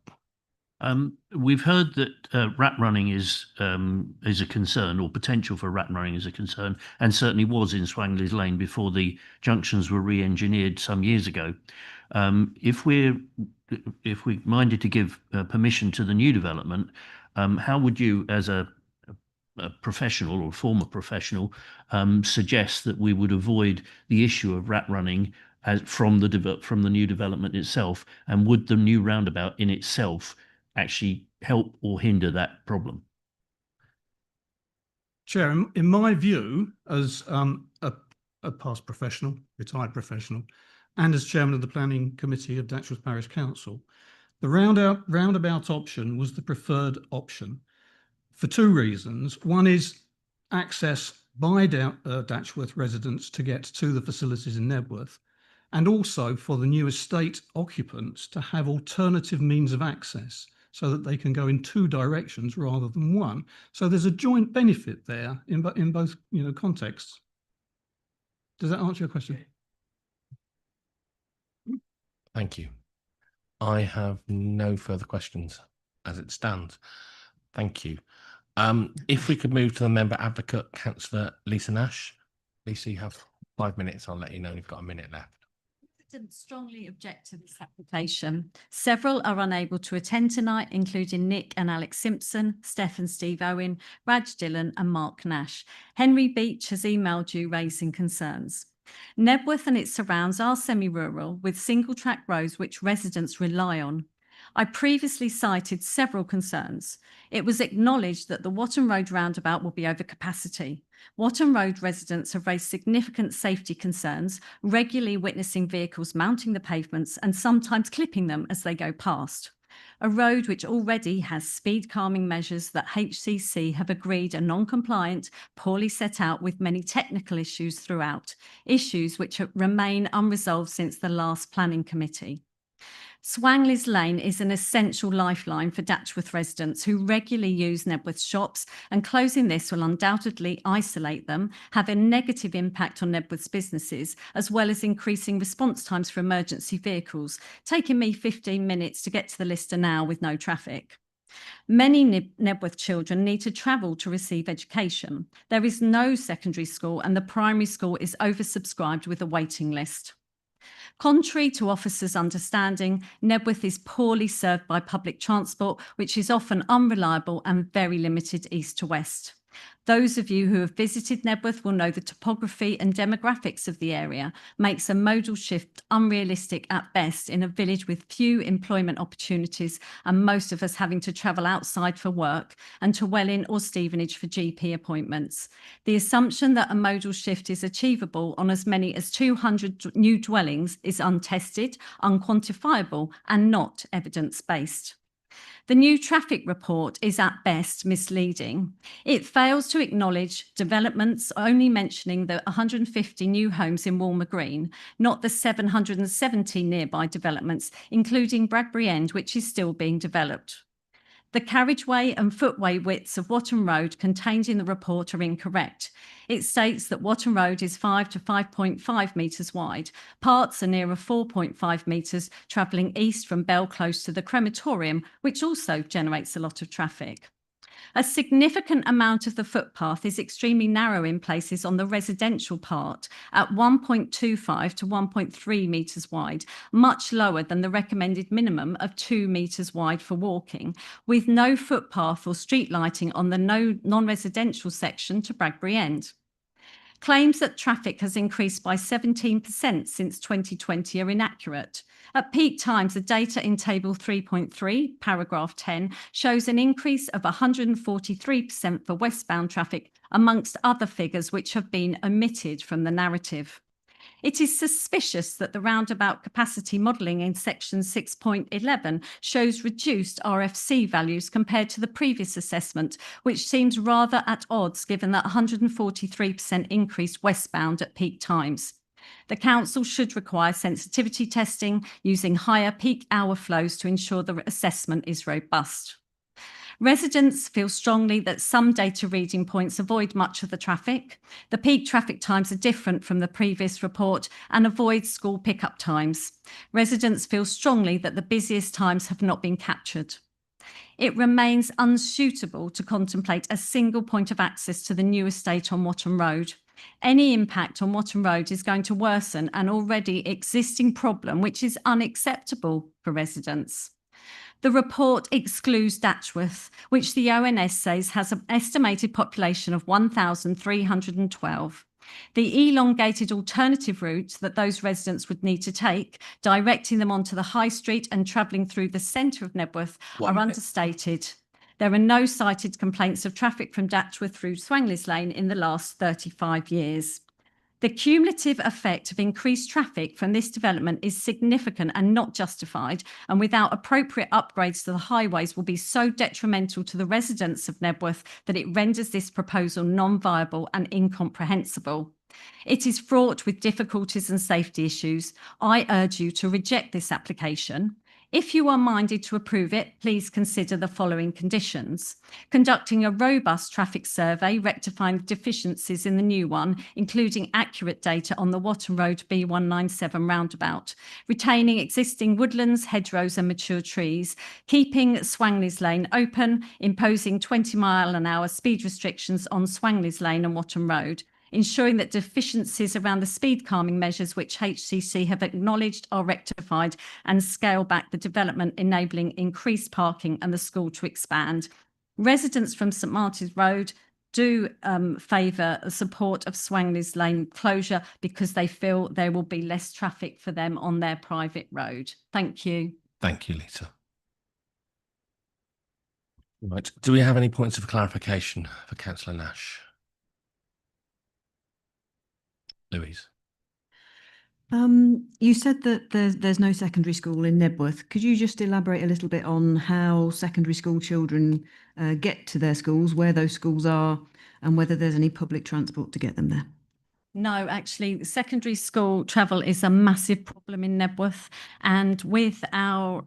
We've heard that rat running is a concern, or potential for rat running is a concern, and certainly was in Swangley's Lane before the junctions were re-engineered some years ago. If we're minded to give permission to the new development, how would you, as a professional or former professional, suggest that we would avoid the issue of rat running from the new development itself, and would the new roundabout in itself actually help or hinder that problem? Chair, in my view, as a past professional, retired professional, and as chairman of the planning committee of Datchworth Parish Council, the roundabout option was the preferred option for two reasons. One is access by Datchworth residents to get to the facilities in Knebworth, and also for the new estate occupants to have alternative means of access so that they can go in two directions rather than one. So there's a joint benefit there in both contexts. Does that answer your question? Thank you. I have no further questions as it stands. Thank you. If we could move to the member advocate, Councillor Lisa Nash. Lisa, you have 5 minutes. I'll let you know you've got a minute left. Residents strongly object to this application. Several are unable to attend tonight, including Nick and Alex Simpson, Steph and Steve Owen, Raj Dillon and Mark Nash. Henry Beach has emailed you raising concerns. Nebworth and its surrounds are semi-rural with single-track roads which residents rely on. I previously cited several concerns. It was acknowledged that the Watton Road roundabout will be over capacity. Watton Road residents have raised significant safety concerns, regularly witnessing vehicles mounting the pavements and sometimes clipping them as they go past. A road which already has speed calming measures that HCC have agreed are non-compliant, poorly set out with many technical issues throughout, issues which remain unresolved since the last planning committee. Swangley's Lane is an essential lifeline for Datchworth residents who regularly use Nebworth shops, and closing this will undoubtedly isolate them, have a negative impact on Nebworth's businesses, as well as increasing response times for emergency vehicles, taking me 15 minutes to get to the Lister now with no traffic. Many Nebworth children need to travel to receive education. There is no secondary school and the primary school is oversubscribed with a waiting list. Contrary to officers' understanding, Nebworth is poorly served by public transport, which is often unreliable and very limited east to west. Those of you who have visited Nebworth will know the topography and demographics of the area makes a modal shift unrealistic at best in a village with few employment opportunities and most of us having to travel outside for work and to Welling or Stevenage for GP appointments. The assumption that a modal shift is achievable on as many as 200 new dwellings is untested, unquantifiable and not evidence-based. The new traffic report is at best misleading. It fails to acknowledge developments, only mentioning the 150 new homes in Walmer Green, not the 770 nearby developments, including Bradbury End, which is still being developed. The carriageway and footway widths of Watton Road contained in the report are incorrect. It states that Watton Road is 5 to 5.5 metres wide. Parts are nearer 4.5 metres, travelling east from Bell Close to the crematorium, which also generates a lot of traffic. A significant amount of the footpath is extremely narrow in places on the residential part at 1.25 to 1.3 metres wide, much lower than the recommended minimum of 2 metres wide for walking, with no footpath or street lighting on the non-residential section to Bradbury End. Claims that traffic has increased by 17% since 2020 are inaccurate. At peak times, the data in Table 3.3, paragraph 10, shows an increase of 143% for westbound traffic, amongst other figures which have been omitted from the narrative. It is suspicious that the roundabout capacity modelling in section 6.11 shows reduced RFC values compared to the previous assessment, which seems rather at odds given that 143% increase westbound at peak times. The council should require sensitivity testing using higher peak hour flows to ensure the assessment is robust. Residents feel strongly that some data reading points avoid much of the traffic. The peak traffic times are different from the previous report and avoid school pickup times. Residents feel strongly that the busiest times have not been captured. It remains unsuitable to contemplate a single point of access to the new estate on Watton Road. Any impact on Watton Road is going to worsen an already existing problem, which is unacceptable for residents. The report excludes Datchworth, which the ONS says has an estimated population of 1,312. The elongated alternative route that those residents would need to take, directing them onto the high street and travelling through the centre of Nebworth, are understated. There are no cited complaints of traffic from Datchworth through Swangley's Lane in the last 35 years. The cumulative effect of increased traffic from this development is significant and not justified, and without appropriate upgrades to the highways will be so detrimental to the residents of Nebworth that it renders this proposal non-viable and incomprehensible. It is fraught with difficulties and safety issues. I urge you to reject this application. If you are minded to approve it, please consider the following conditions. Conducting a robust traffic survey, rectifying deficiencies in the new one, including accurate data on the Watton Road B197 roundabout, retaining existing woodlands, hedgerows and mature trees, keeping Swangleys Lane open, imposing 20-mile-an-hour speed restrictions on Swangleys Lane and Watton Road, ensuring that deficiencies around the speed calming measures which HCC have acknowledged are rectified, and scale back the development, enabling increased parking and the school to expand. Residents from St Martin's Road do favour the support of Swangleys Lane closure because they feel there will be less traffic for them on their private road. Thank you. Thank you, Lisa. Right. Do we have any points of clarification for Councillor Nash? Louise. You said that there's no secondary school in Nebworth. Could you just elaborate a little bit on how secondary school children get to their schools, where those schools are, and whether there's any public transport to get them there? No, actually, secondary school travel is a massive problem in Nebworth. And with our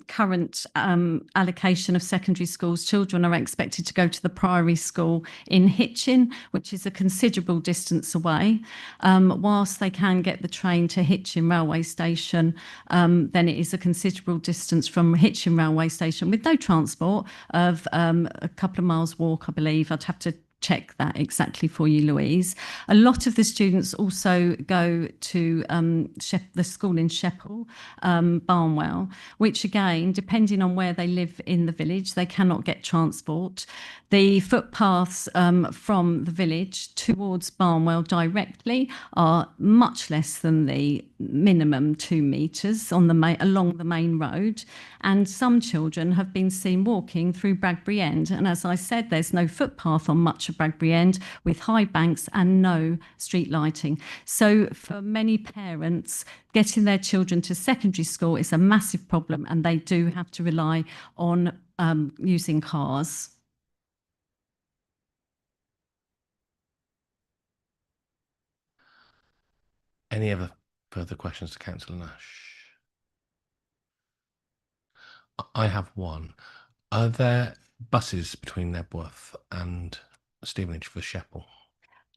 current allocation of secondary schools, children are expected to go to the Priory School in Hitchin, which is a considerable distance away. Whilst they can get the train to Hitchin railway station, then it is a considerable distance from Hitchin railway station with no transport of a couple of miles walk, I believe. I'd have to check that exactly for you, Louise. A lot of the students also go to the school in Sheppel, Barnwell, which again, depending on where they live in the village, they cannot get transport. The footpaths from the village towards Barnwell directly are much less than the minimum 2 metres on along the main road, and some children have been seen walking through Bradbury End. And as I said, there's no footpath on much of Bradbury End with high banks and no street lighting. So for many parents, getting their children to secondary school is a massive problem, and they do have to rely on using cars. Any other further questions to Councillor Nash? I have one. Are there buses between Nebworth and Stevenage for Sheppel?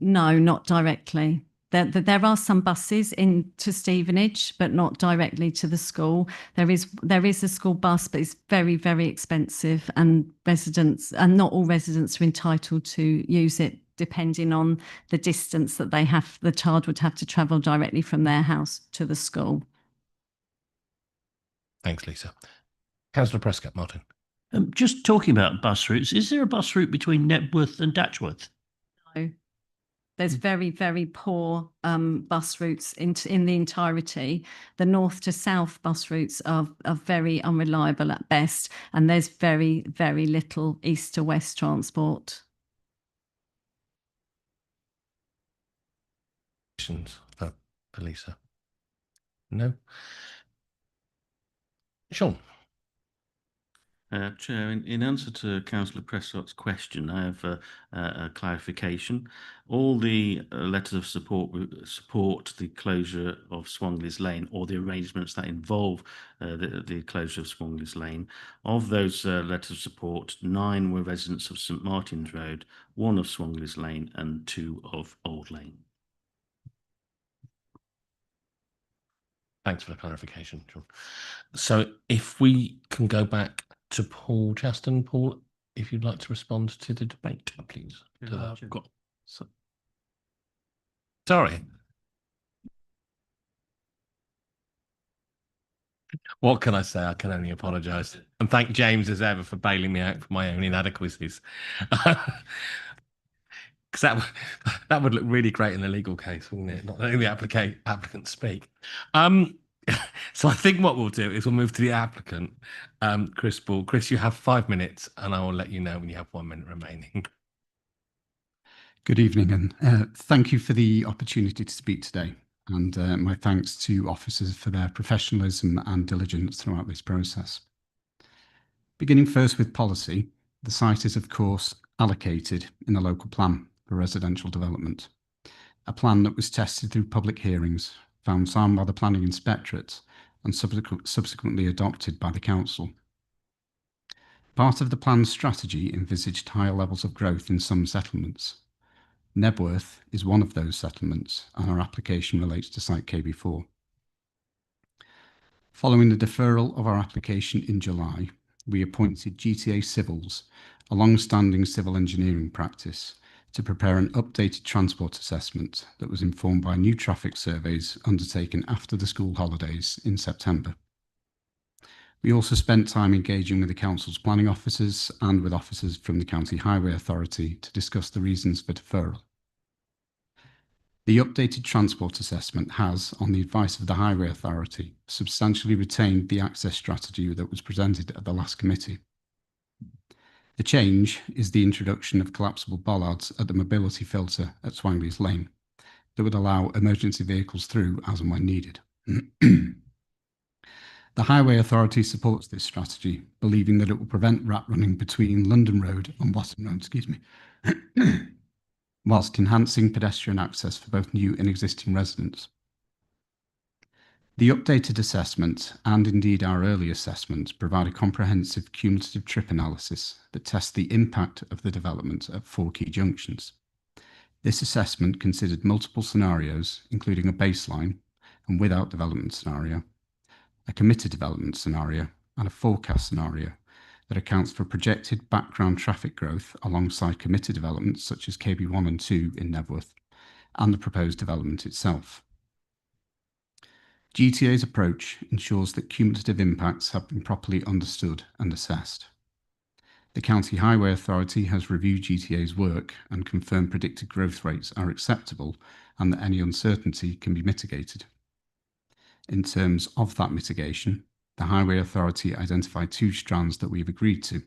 No, not directly. There are some buses into Stevenage, but not directly to the school. There is a school bus, but it's very, very expensive, and not all residents are entitled to use it, depending on the distance that the child would have to travel directly from their house to the school. Thanks, Lisa. Councillor Prescott, Martin. Just talking about bus routes, is there a bus route between Nebworth and Datchworth? No. There's very, very poor bus routes in the entirety. The north to south bus routes are very unreliable at best, and there's very, very little east to west transport. For Lisa? No? Sean? Chair, in answer to Councillor Prescott's question, I have a clarification. All the letters of support the closure of Swangleys Lane, or the arrangements that involve the closure of Swangleys Lane. Of those letters of support, 9 were residents of St Martin's Road, 1 of Swangleys Lane and 2 of Old Lane. Thanks for the clarification, John. So if we can go back to Paul Chaston. Paul, if you'd like to respond to the debate, please. Sorry. What can I say? I can only apologise. And thank James as ever for bailing me out for my own inadequacies. Because that would look really great in a legal case, wouldn't it? Not letting the applicant speak. So I think what we'll do is we'll move to the applicant, Chris Ball. Chris, you have 5 minutes, and I will let you know when you have 1 minute remaining. Good evening, and thank you for the opportunity to speak today. And my thanks to officers for their professionalism and diligence throughout this process. Beginning first with policy, the site is, of course, allocated in the local plan for residential development, a plan that was tested through public hearings, found sound by the Planning Inspectorate, and subsequently adopted by the Council. Part of the plan's strategy envisaged higher levels of growth in some settlements. Nebworth is one of those settlements, and our application relates to Site KB4. Following the deferral of our application in July, we appointed GTA Civils, a long-standing civil engineering practice, to prepare an updated transport assessment that was informed by new traffic surveys undertaken after the school holidays in September. We also spent time engaging with the Council's planning officers and with officers from the County Highway Authority to discuss the reasons for deferral. The updated transport assessment has, on the advice of the Highway Authority, substantially retained the access strategy that was presented at the last committee. The change is the introduction of collapsible bollards at the mobility filter at Swangley's Lane that would allow emergency vehicles through as and when needed. The Highway Authority supports this strategy, believing that it will prevent rat running between London Road and Watton Road, whilst enhancing pedestrian access for both new and existing residents. The updated assessment, and indeed our early assessment, provide a comprehensive cumulative trip analysis that tests the impact of the development at 4 key junctions. This assessment considered multiple scenarios, including a baseline and without development scenario, a committed development scenario, and a forecast scenario that accounts for projected background traffic growth alongside committed developments such as KB1 and 2 in Nebworth, and the proposed development itself. GTA's approach ensures that cumulative impacts have been properly understood and assessed. The County Highway Authority has reviewed GTA's work and confirmed predicted growth rates are acceptable and that any uncertainty can be mitigated. In terms of that mitigation, the Highway Authority identified 2 strands that we've agreed to.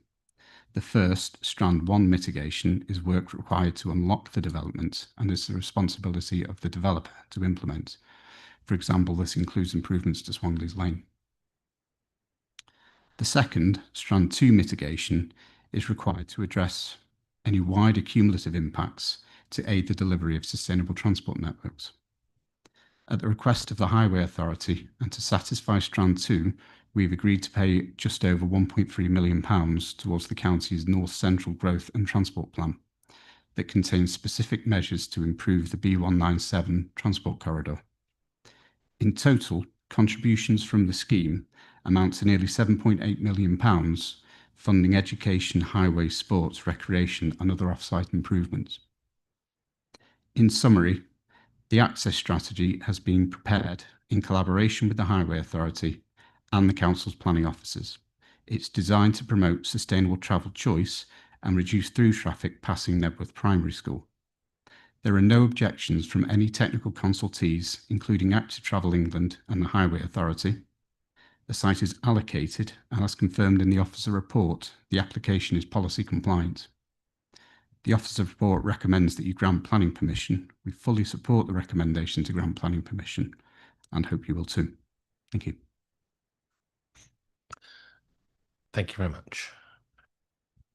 The first, Strand 1 mitigation, is work required to unlock the development and is the responsibility of the developer to implement. For example, this includes improvements to Swangley's Lane. The second, Strand 2 mitigation, is required to address any wider cumulative impacts to aid the delivery of sustainable transport networks. At the request of the Highway Authority and to satisfy Strand 2, we've agreed to pay just over £1.3 million towards the county's North Central Growth and Transport Plan that contains specific measures to improve the B197 transport corridor. In total, contributions from the scheme amount to nearly £7.8 million, funding education, highway, sports, recreation and other off-site improvements. In summary, the access strategy has been prepared in collaboration with the Highway Authority and the Council's planning officers. It's designed to promote sustainable travel choice and reduce through traffic passing Nebworth Primary School. There are no objections from any technical consultees, including Active Travel England and the Highway Authority. The site is allocated, and as confirmed in the officer report, the application is policy compliant. The officer report recommends that you grant planning permission. We fully support the recommendation to grant planning permission and hope you will too. Thank you. Thank you very much.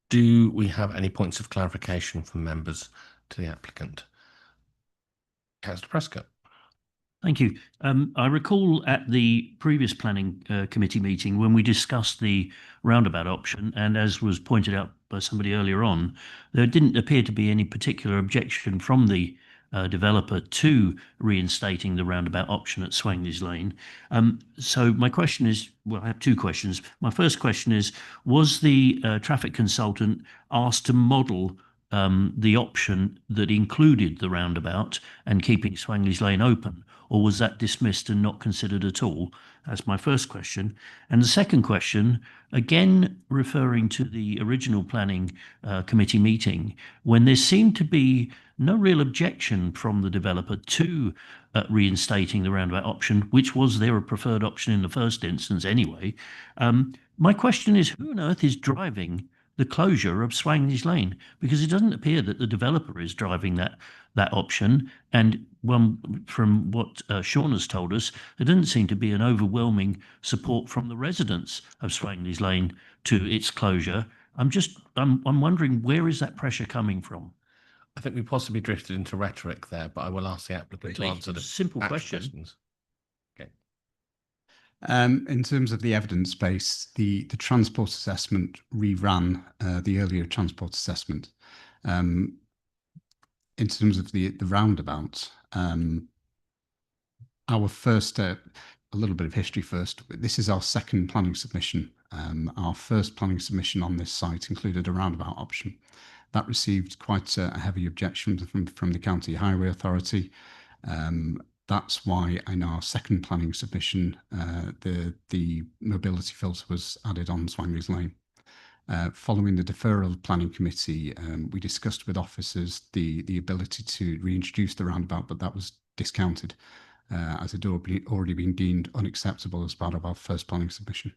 Do we have any points of clarification from members to the applicant? Councillor Prescott. Thank you. I recall at the previous planning committee meeting when we discussed the roundabout option, and as was pointed out by somebody earlier on, there didn't appear to be any particular objection from the developer to reinstating the roundabout option at Swangley's Lane. So my question is, well, I have 2 questions. My first question is, was the traffic consultant asked to model the option that included the roundabout and keeping Swangley's Lane open, or was that dismissed and not considered at all? That's my first question. And the second question, again referring to the original planning committee meeting, when there seemed to be no real objection from the developer to reinstating the roundabout option, which was their preferred option in the first instance anyway. My question is, who on earth is driving the closure of Swangley's Lane? Because it doesn't appear that the developer is driving that option. And from what Sean has told us, there doesn't seem to be an overwhelming support from the residents of Swangley's Lane to its closure. I'm wondering, where is that pressure coming from? I think we possibly drifted into rhetoric there, but I will ask the applicant to answer the simple questions. Okay. In terms of the evidence base, the transport assessment reran the earlier transport assessment. In terms of the roundabout, our first, a little bit of history first. This is our second planning submission. Our first planning submission on this site included a roundabout option. That received quite a heavy objection from the County Highway Authority. That's why in our second planning submission, the mobility filter was added on Swangley's Lane. Following the deferral of planning committee, we discussed with officers the ability to reintroduce the roundabout, but that was discounted as it had already been deemed unacceptable as part of our first planning submission.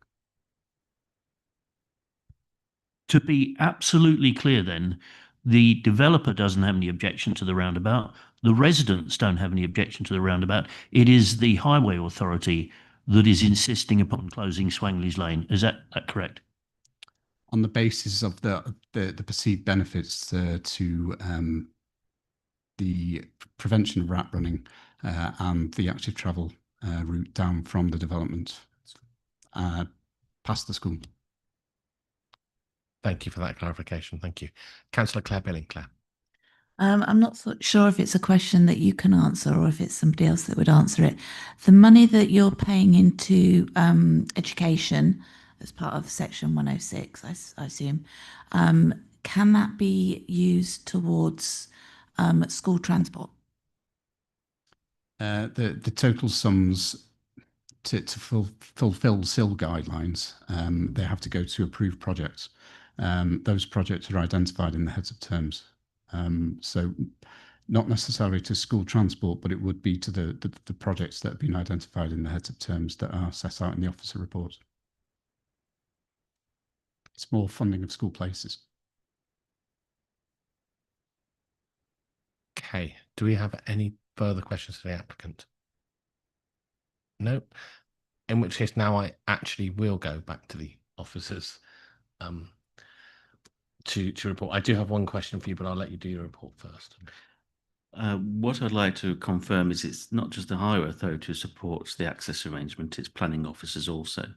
To be absolutely clear then, the developer doesn't have any objection to the roundabout. The residents don't have any objection to the roundabout. It is the Highway Authority that is insisting upon closing Swangley's Lane. Is that correct? On the basis of the perceived benefits to the prevention of rat running and the active travel route down from the development past the school. Thank you for that clarification. Thank you. Councillor Claire Billing. Claire. I'm not sure if it's a question that you can answer or if it's somebody else that would answer it. The money that you're paying into education as part of Section 106, I assume, can that be used towards school transport? The total sums to fulfil SIL guidelines, they have to go to approved projects. Those projects are identified in the heads of terms. So not necessarily to school transport, but it would be to the projects that have been identified in the heads of terms that are set out in the officer report. It's more funding of school places. Okay. Do we have any further questions for the applicant? No. In which case now I actually will go back to the officers to report. I do have one question for you, but I'll let you do your report first. What I'd like to confirm is it's not just the Highway Authority who supports the access arrangement, it's planning officers also.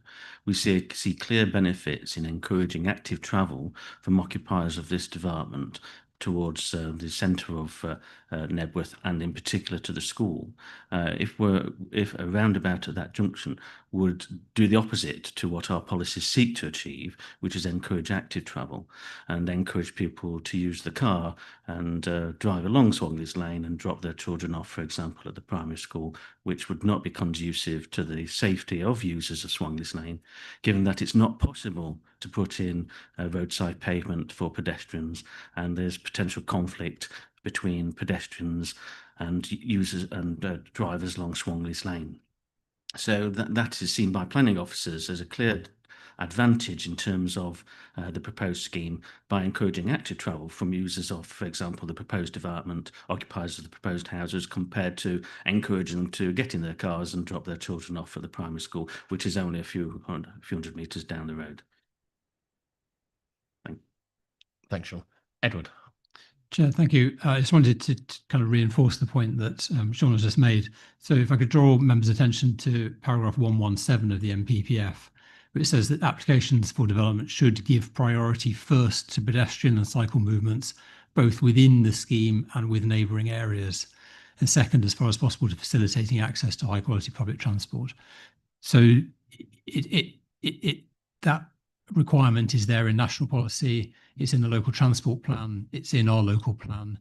We see clear benefits in encouraging active travel from occupiers of this development towards the centre of Knebworth and in particular to the school. If a roundabout at that junction would do the opposite to what our policies seek to achieve, which is encourage active travel and encourage people to use the car and drive along Swangley's Lane and drop their children off, for example, at the primary school, which would not be conducive to the safety of users of Swangley's Lane, given that it's not possible to put in a roadside pavement for pedestrians and there's potential conflict between pedestrians and users and drivers along Swangley's Lane. So that is seen by planning officers as a clear advantage in terms of the proposed scheme by encouraging active travel from users of, for example, the proposed development, occupiers of the proposed houses, compared to encouraging them to get in their cars and drop their children off at the primary school, which is only a few hundred metres down the road. Thanks, Sean. Edward. Chair, thank you. I just wanted to kind of reinforce the point that Sean has just made. So if I could draw members' attention to paragraph 117 of the NPPF, which says that applications for development should give priority first to pedestrian and cycle movements, both within the scheme and with neighbouring areas, and second, as far as possible, to facilitating access to high quality public transport. So that requirement is there in national policy, it's in the local transport plan, it's in our local plan,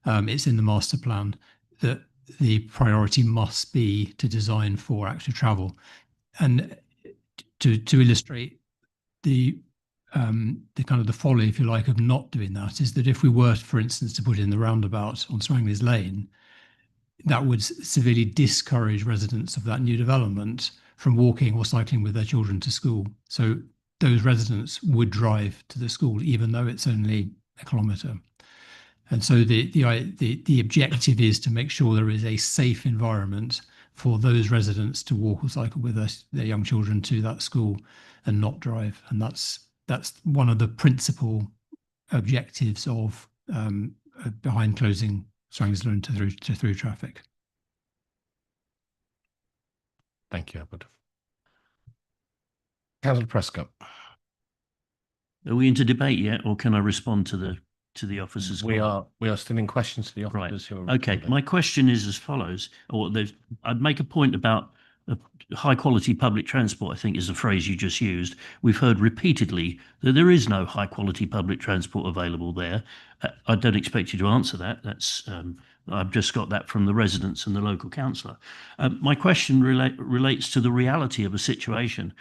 it's in the master plan, that the priority must be to design for active travel. And to illustrate the kind of the folly, if you like, of not doing that, is that if we were, for instance, to put in the roundabout on Swangley's Lane, that would severely discourage residents of that new development from walking or cycling with their children to school. So those residents would drive to the school, even though it's only a kilometre. And so the objective is to make sure there is a safe environment for those residents to walk or cycle with their young children to that school and not drive. And that's one of the principal objectives of behind closing Swangley's Lane to through traffic. Thank you, Edward. Councillor Prescott. Are we into debate yet, or can I respond to the officers? We are still in questions to the officers who are Okay, my question is as follows, I'd make a point about high quality public transport, I think is the phrase you just used. We've heard repeatedly that there is no high quality public transport available there. I don't expect you to answer that. I've just got that from the residents and the local councillor. My question relates to the reality of a situation.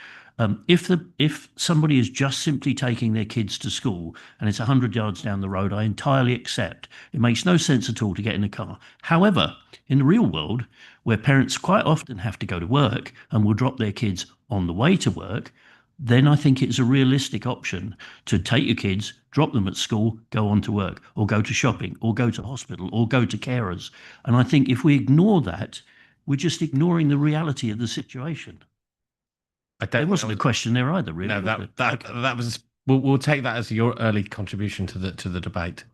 If somebody is just simply taking their kids to school and it's 100 yards down the road, I entirely accept. It makes no sense at all to get in a car. However, in the real world, where parents quite often have to go to work and will drop their kids on the way to work, then I think it's a realistic option to take your kids, drop them at school, go on to work, or go to shopping, or go to hospital, or go to carers. And I think if we ignore that, we're just ignoring the reality of the situation. There wasn't a question there either, really. No, that was. We'll take that as your early contribution to the debate.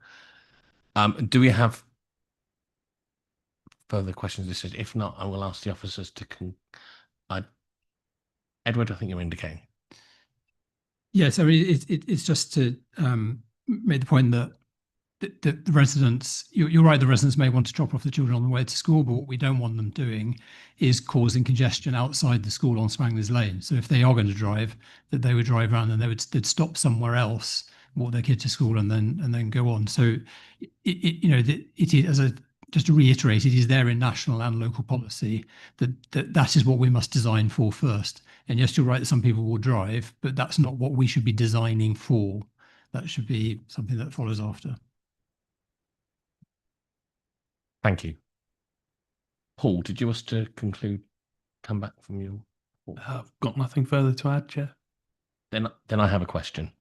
Do we have further questions? If not, I will ask the officers to. Edward, I think you're indicating. Yes, I mean it's just to make the point that the residents, you're right, the residents may want to drop off the children on the way to school, but what we don't want them doing is causing congestion outside the school on Swangley's Lane. So if they are going to drive, that they would drive around and they'd stop somewhere else, walk their kid to school, and then go on. So it is, just to reiterate, it is there in national and local policy that is what we must design for first. And yes, you're right that some people will drive, but that's not what we should be designing for. That should be something that follows after. Thank you. Paul, did you want to conclude? Come back from you. I've got nothing further to add, Chair. Then I have a question.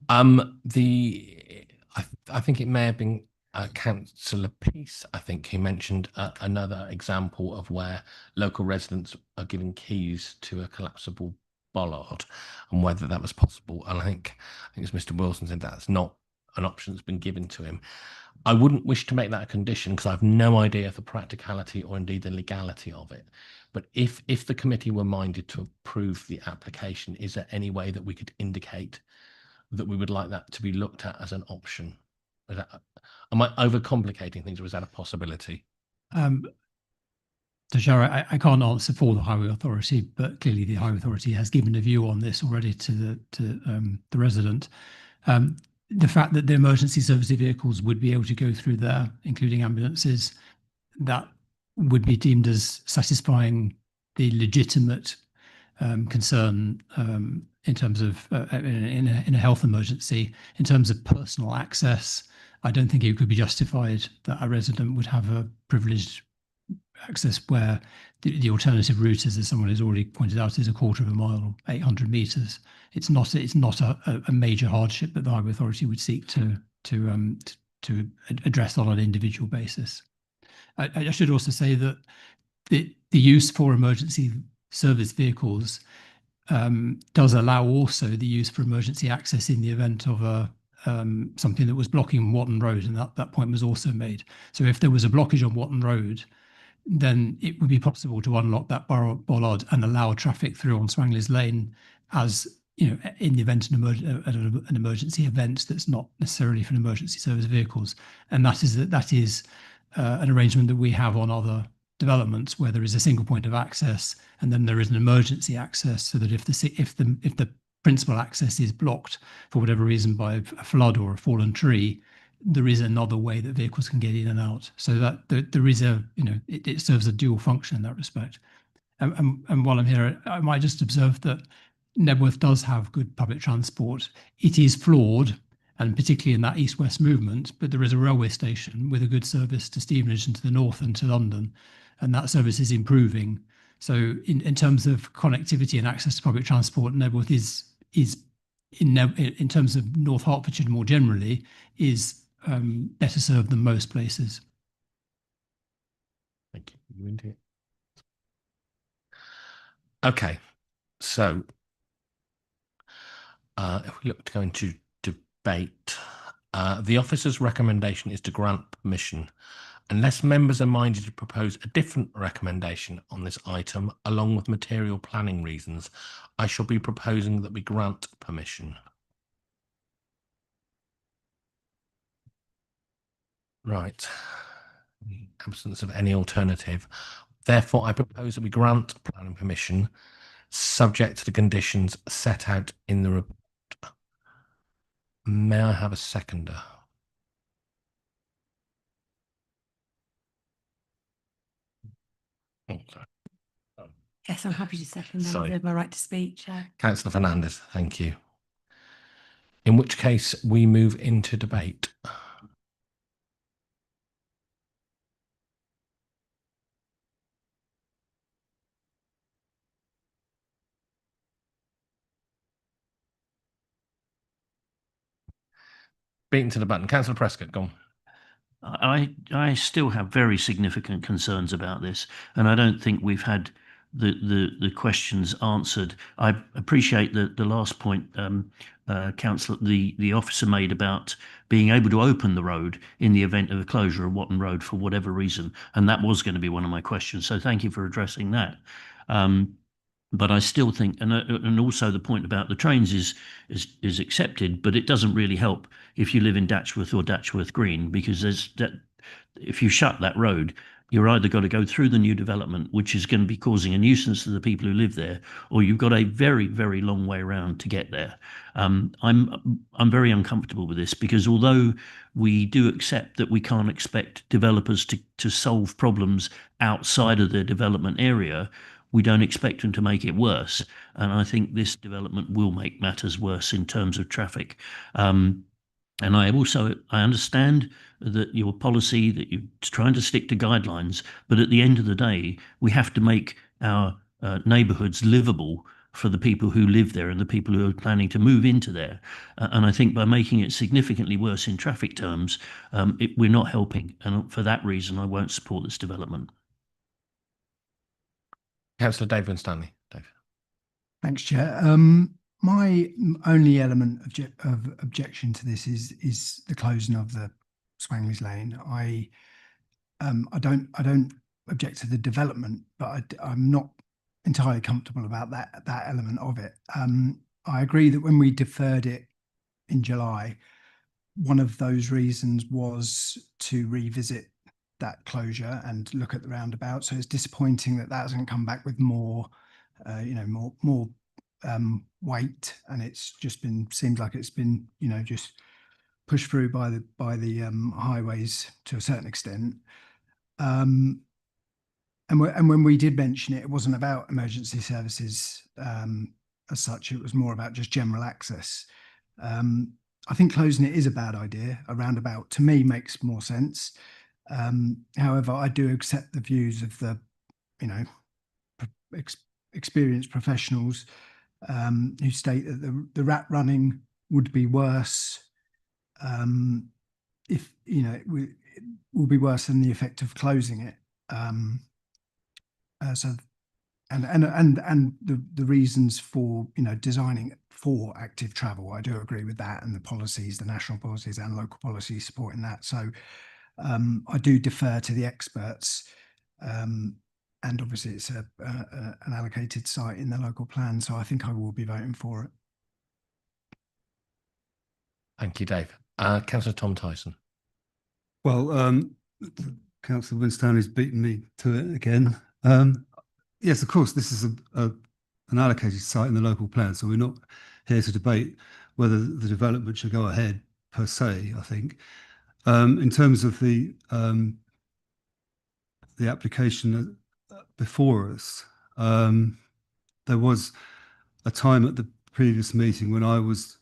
I think it may have been Councillor Peace. I think he mentioned another example of where local residents are giving keys to a collapsible bollard, and whether that was possible. And I think as Mr. Wilson said, that's not an option that's been given to him. I wouldn't wish to make that a condition because I have no idea of the practicality or indeed the legality of it. But if the committee were minded to approve the application, is there any way that we could indicate that we would like that to be looked at as an option? Am I overcomplicating things, or is that a possibility? So, Chair, I can't answer for the Highway Authority, but clearly the Highway Authority has given a view on this already to the resident. The fact that the emergency service vehicles would be able to go through there, including ambulances, that would be deemed as satisfying the legitimate concern in terms of in a health emergency. In terms of personal access, I don't think it could be justified that a resident would have a privileged access where the alternative route, as someone has already pointed out, is a quarter of a mile or 800 metres. It's not a major hardship that the Highway Authority would seek to address on an individual basis. I should also say that the use for emergency service vehicles does allow also the use for emergency access in the event of something that was blocking Watton Road, and that point was also made. So if there was a blockage on Watton Road, then it would be possible to unlock that bollard and allow traffic through on Swangley's Lane, as in the event of an emergency event that's not necessarily for emergency service vehicles. And that is an arrangement that we have on other developments where there is a single point of access and then there is an emergency access, so that if the principal access is blocked for whatever reason by a flood or a fallen tree, there is another way that vehicles can get in and out. So that there is it serves a dual function in that respect. And while I'm here, I might just observe that Nebworth does have good public transport. It is flawed, and particularly in that east-west movement, but there is a railway station with a good service to Stevenage and to the north and to London, and that service is improving. So in terms of connectivity and access to public transport, Nebworth is in terms of North Hertfordshire more generally, is better served than most places. Thank you. Okay, so if we look to go into debate, the officer's recommendation is to grant permission Unless members are minded to propose a different recommendation on this item, along with material planning reasons, I shall be proposing that we grant permission. Right. In the absence of any alternative. Therefore, I propose that we grant planning permission subject to the conditions set out in the report. May I have a seconder? Oh, sorry. Yes, I'm happy to second that. I Sorry. reserve my right to speak, Chair. Councillor Fernandez, thank you. In which case, we move into debate. Beaten to the button. Councillor Prescott, go on. I still have very significant concerns about this, and I don't think we've had the questions answered. I appreciate the last point, Councillor, the officer made about being able to open the road in the event of a closure of Watton Road for whatever reason, and that was going to be one of my questions. So thank you for addressing that. But I still think, and also the point about the trains is accepted, but it doesn't really help if you live in Datchworth or Datchworth Green, because if you shut that road, you're either got to go through the new development, which is going to be causing a nuisance to the people who live there, or you've got a very, very long way around to get there. I'm very uncomfortable with this, because although we do accept that we can't expect developers to solve problems outside of their development area, we don't expect them to make it worse. And I think this development will make matters worse in terms of traffic. And I understand that your policy, that you're trying to stick to guidelines, but at the end of the day, we have to make our neighbourhoods livable for the people who live there and the people who are planning to move into there. And I think by making it significantly worse in traffic terms, we're not helping. And for that reason, I won't support this development. Councillor Dave Winstanley. Dave. Thanks, Chair. My only element of objection to this is the closing of the Swangley's Lane. I don't object to the development, but I'm not entirely comfortable about that element of it. I agree that when we deferred it in July, one of those reasons was to revisit that closure and look at the roundabout. So it's disappointing that hasn't come back with more weight, and it's just seems like it's been just pushed through by the highways to a certain extent. And when we did mention it, it wasn't about emergency services as such. It was more about just general access. I think closing it is a bad idea. A roundabout, to me, makes more sense. However, I do accept the views of the, experienced professionals who state that the rat running would be worse if it will be worse than the effect of closing it. And the reasons for designing it for active travel, I do agree with that, and the policies, the national policies and local policies supporting that. So I do defer to the experts, and obviously it's an allocated site in the local plan, so I think I will be voting for it. Thank you, Dave. Councillor Tom Tyson. Well, Councillor Winstanley's beaten me to it again. Yes, of course, this is an allocated site in the local plan, so we're not here to debate whether the development should go ahead per se, I think. In terms of the application before us, there was a time at the previous meeting when I was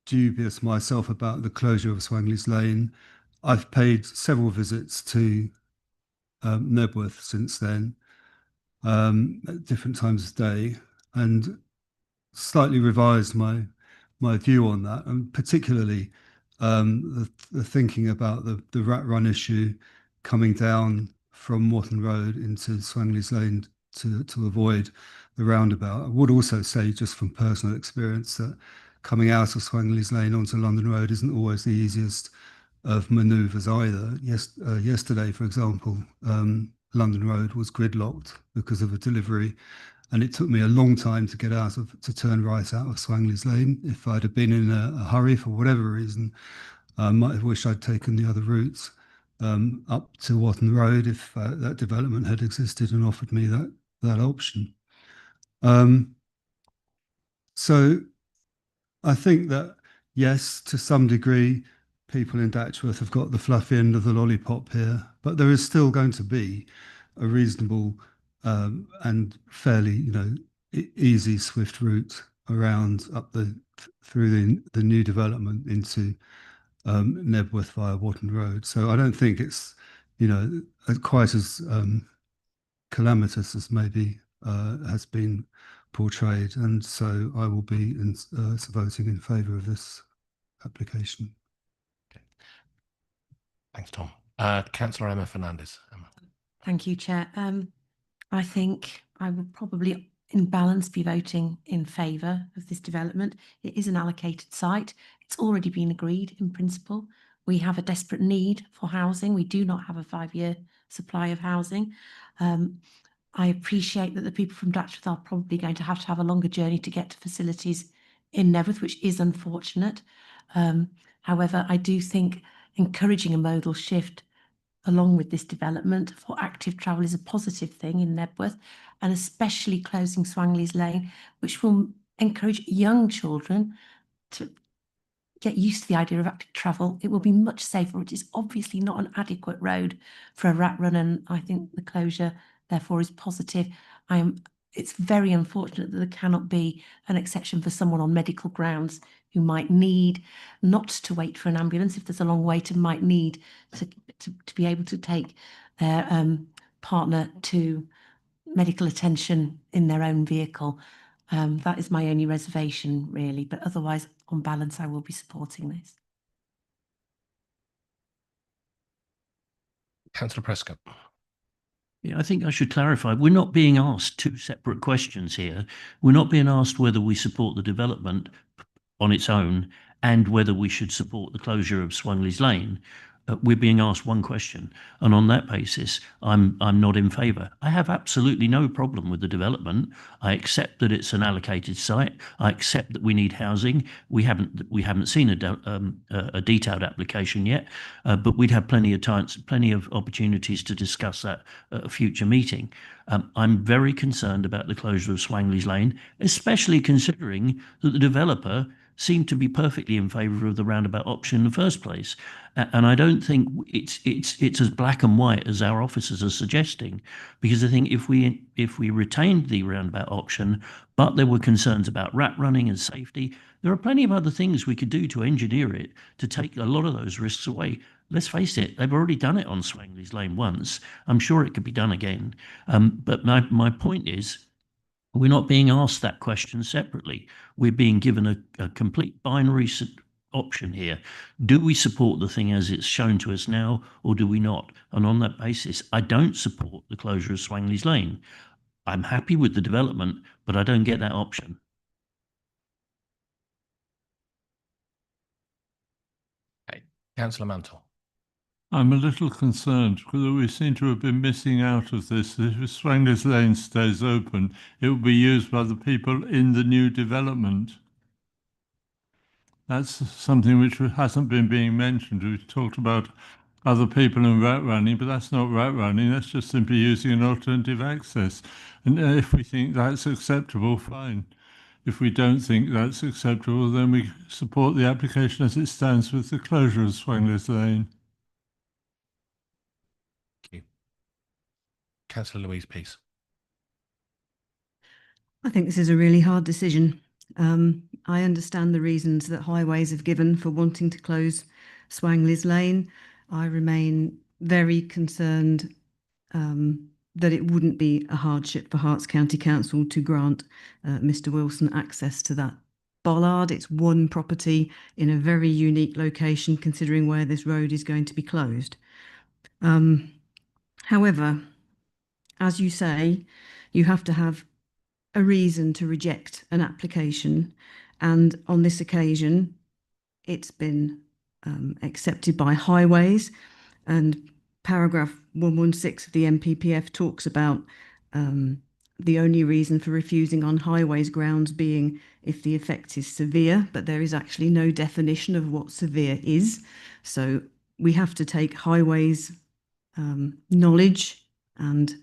dubious myself about the closure of Swangley's Lane. I've paid several visits to Knebworth since then, at different times of day, and slightly revised my view on that, and particularly the thinking about the rat run issue coming down from Watton Road into Swangley's Lane to avoid the roundabout. I would also say, just from personal experience, that coming out of Swangley's Lane onto London Road isn't always the easiest of manoeuvres either. Yesterday, for example, London Road was gridlocked because of a delivery, and it took me a long time to get to turn right out of Swangley's Lane. If I'd have been in a hurry for whatever reason, I might have wished I'd taken the other routes up to Watton Road if that development had existed and offered me that option. So I think that, yes, to some degree, people in Datchworth have got the fluffy end of the lollipop here, but there is still going to be a reasonable and fairly, easy, swift route around through the new development into Knebworth via Watton Road. So I don't think it's, quite as calamitous as maybe has been portrayed, and so I will be voting in favour of this application. Okay. Thanks, Tom. Councillor Emma Fernandez. Emma. Thank you, Chair. I think I will probably, in balance, be voting in favour of this development. It is an allocated site. It's already been agreed in principle. We have a desperate need for housing. We do not have a 5-year supply of housing. I appreciate that the people from Datchworth are probably going to have a longer journey to get to facilities in Knebworth, which is unfortunate. However, I do think encouraging a modal shift along with this development for active travel is a positive thing in Knebworth, and especially closing Swangley's Lane, which will encourage young children to get used to the idea of active travel. It will be much safer. It is obviously not an adequate road for a rat run, and I think the closure therefore is positive. It's very unfortunate that there cannot be an exception for someone on medical grounds who might need not to wait for an ambulance if there's a long wait, and might need to be able to take their partner to medical attention in their own vehicle. That is my only reservation, really, but otherwise, on balance, I will be supporting this. Councillor Prescott. Yeah, I think I should clarify. We're not being asked two separate questions here. We're not being asked whether we support the development on its own and whether we should support the closure of Swangley's Lane. We're being asked one question, and on that basis, I'm not in favour. I have absolutely no problem with the development. I accept that it's an allocated site. I accept that we need housing. We haven't seen a detailed application yet, but we'd have plenty of time, plenty of opportunities to discuss that at a future meeting. I'm very concerned about the closure of Swangley's Lane, especially considering that the developer seemed to be perfectly in favour of the roundabout option in the first place, and I don't think it's as black and white as our officers are suggesting, because I think if we retained the roundabout option, but there were concerns about rat running and safety, there are plenty of other things we could do to engineer it to take a lot of those risks away. Let's face it, they've already done it on Swangley's Lane once. I'm sure it could be done again. But my point is, we're not being asked that question separately. We're being given a complete binary option here. Do we support the thing as it's shown to us now, or do we not? And on that basis, I don't support the closure of Swangley's Lane. I'm happy with the development, but I don't get that option. Okay, Councillor Mantle. I'm a little concerned because we seem to have been missing out of this. If Swangley's Lane stays open, it will be used by the people in the new development. That's something which hasn't been being mentioned. We've talked about other people and rat running, but that's not rat running. That's just simply using an alternative access. And if we think that's acceptable, fine. If we don't think that's acceptable, then we support the application as it stands with the closure of Swangley's Lane. Councillor Louise Peace. I think this is a really hard decision. I understand the reasons that Highways have given for wanting to close Swangley's Lane. I remain very concerned that it wouldn't be a hardship for Herts County Council to grant Mr. Wilson access to that bollard. It's one property in a very unique location considering where this road is going to be closed. However, as you say, you have to have a reason to reject an application, and on this occasion it's been accepted by highways, and paragraph 116 of the NPPF talks about the only reason for refusing on highways grounds being if the effect is severe, but there is actually no definition of what severe is. So we have to take highways knowledge and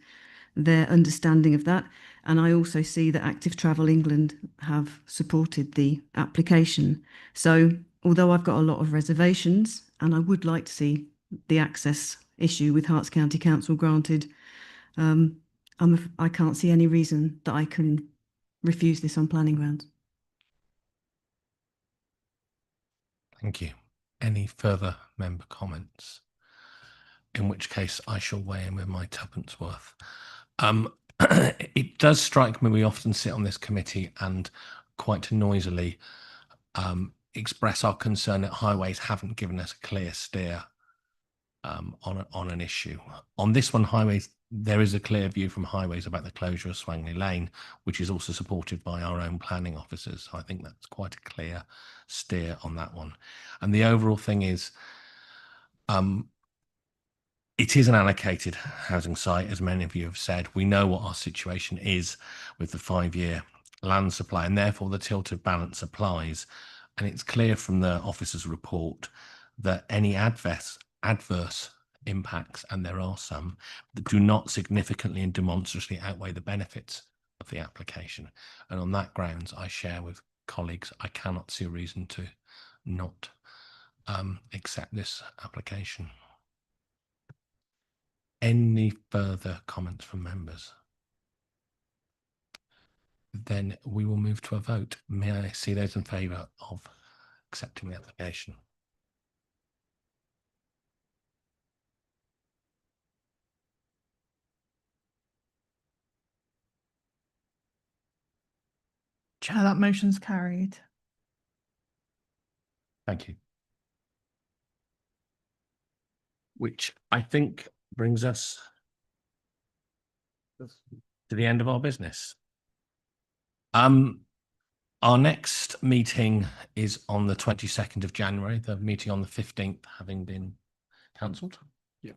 their understanding of that. And I also see that Active Travel England have supported the application. So although I've got a lot of reservations and I would like to see the access issue with Herts County Council granted, I can't see any reason that I can refuse this on planning grounds. Thank you. Any further member comments? In which case I shall weigh in with my tuppence worth. It does strike me we often sit on this committee and quite noisily express our concern that highways haven't given us a clear steer on an issue. On this one, highways, there is a clear view from highways about the closure of Swangley Lane, which is also supported by our own planning officers. I think that's quite a clear steer on that one. And the overall thing is, it is an allocated housing site, as many of you have said. We know what our situation is with the 5-year land supply, and therefore the tilted balance applies. And it's clear from the officer's report that any adverse impacts, and there are some, that do not significantly and demonstrably outweigh the benefits of the application. And on that grounds, I share with colleagues, I cannot see a reason to not accept this application. Any further comments from members? Then we will move to a vote. May I see those in favour of accepting the application? Chair, that motion's carried. Thank you. Which I think brings us to the end of our business. Our next meeting is on the 22nd of January, the meeting on the 15th having been cancelled. Yeah.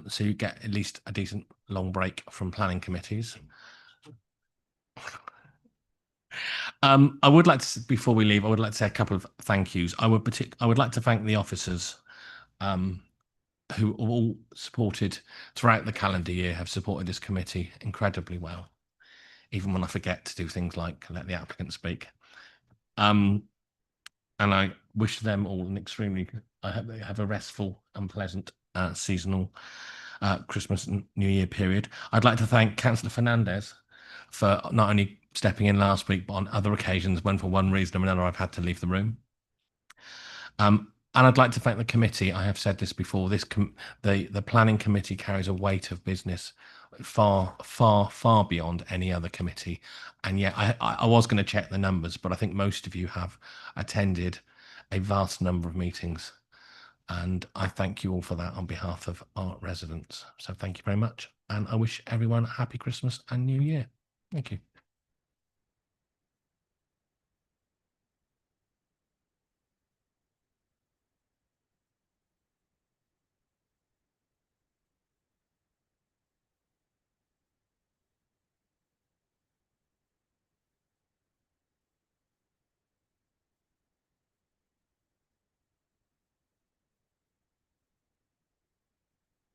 So you get at least a decent long break from planning committees. I would like to, before we leave, I would like to say a couple of thank yous. I would like to thank the officers who all supported throughout the calendar year, have supported this committee incredibly well, even when I forget to do things like let the applicant speak. And I wish them all an extremely, I hope they have a restful and pleasant seasonal Christmas and New Year period. I'd like to thank Councillor Fernandez for not only stepping in last week, but on other occasions when for one reason or another I've had to leave the room. And I'd like to thank the committee. I have said this before, the planning committee carries a weight of business far, far, far beyond any other committee. And yet I was going to check the numbers, but I think most of you have attended a vast number of meetings. And I thank you all for that on behalf of our residents. So thank you very much. And I wish everyone a happy Christmas and New Year. Thank you.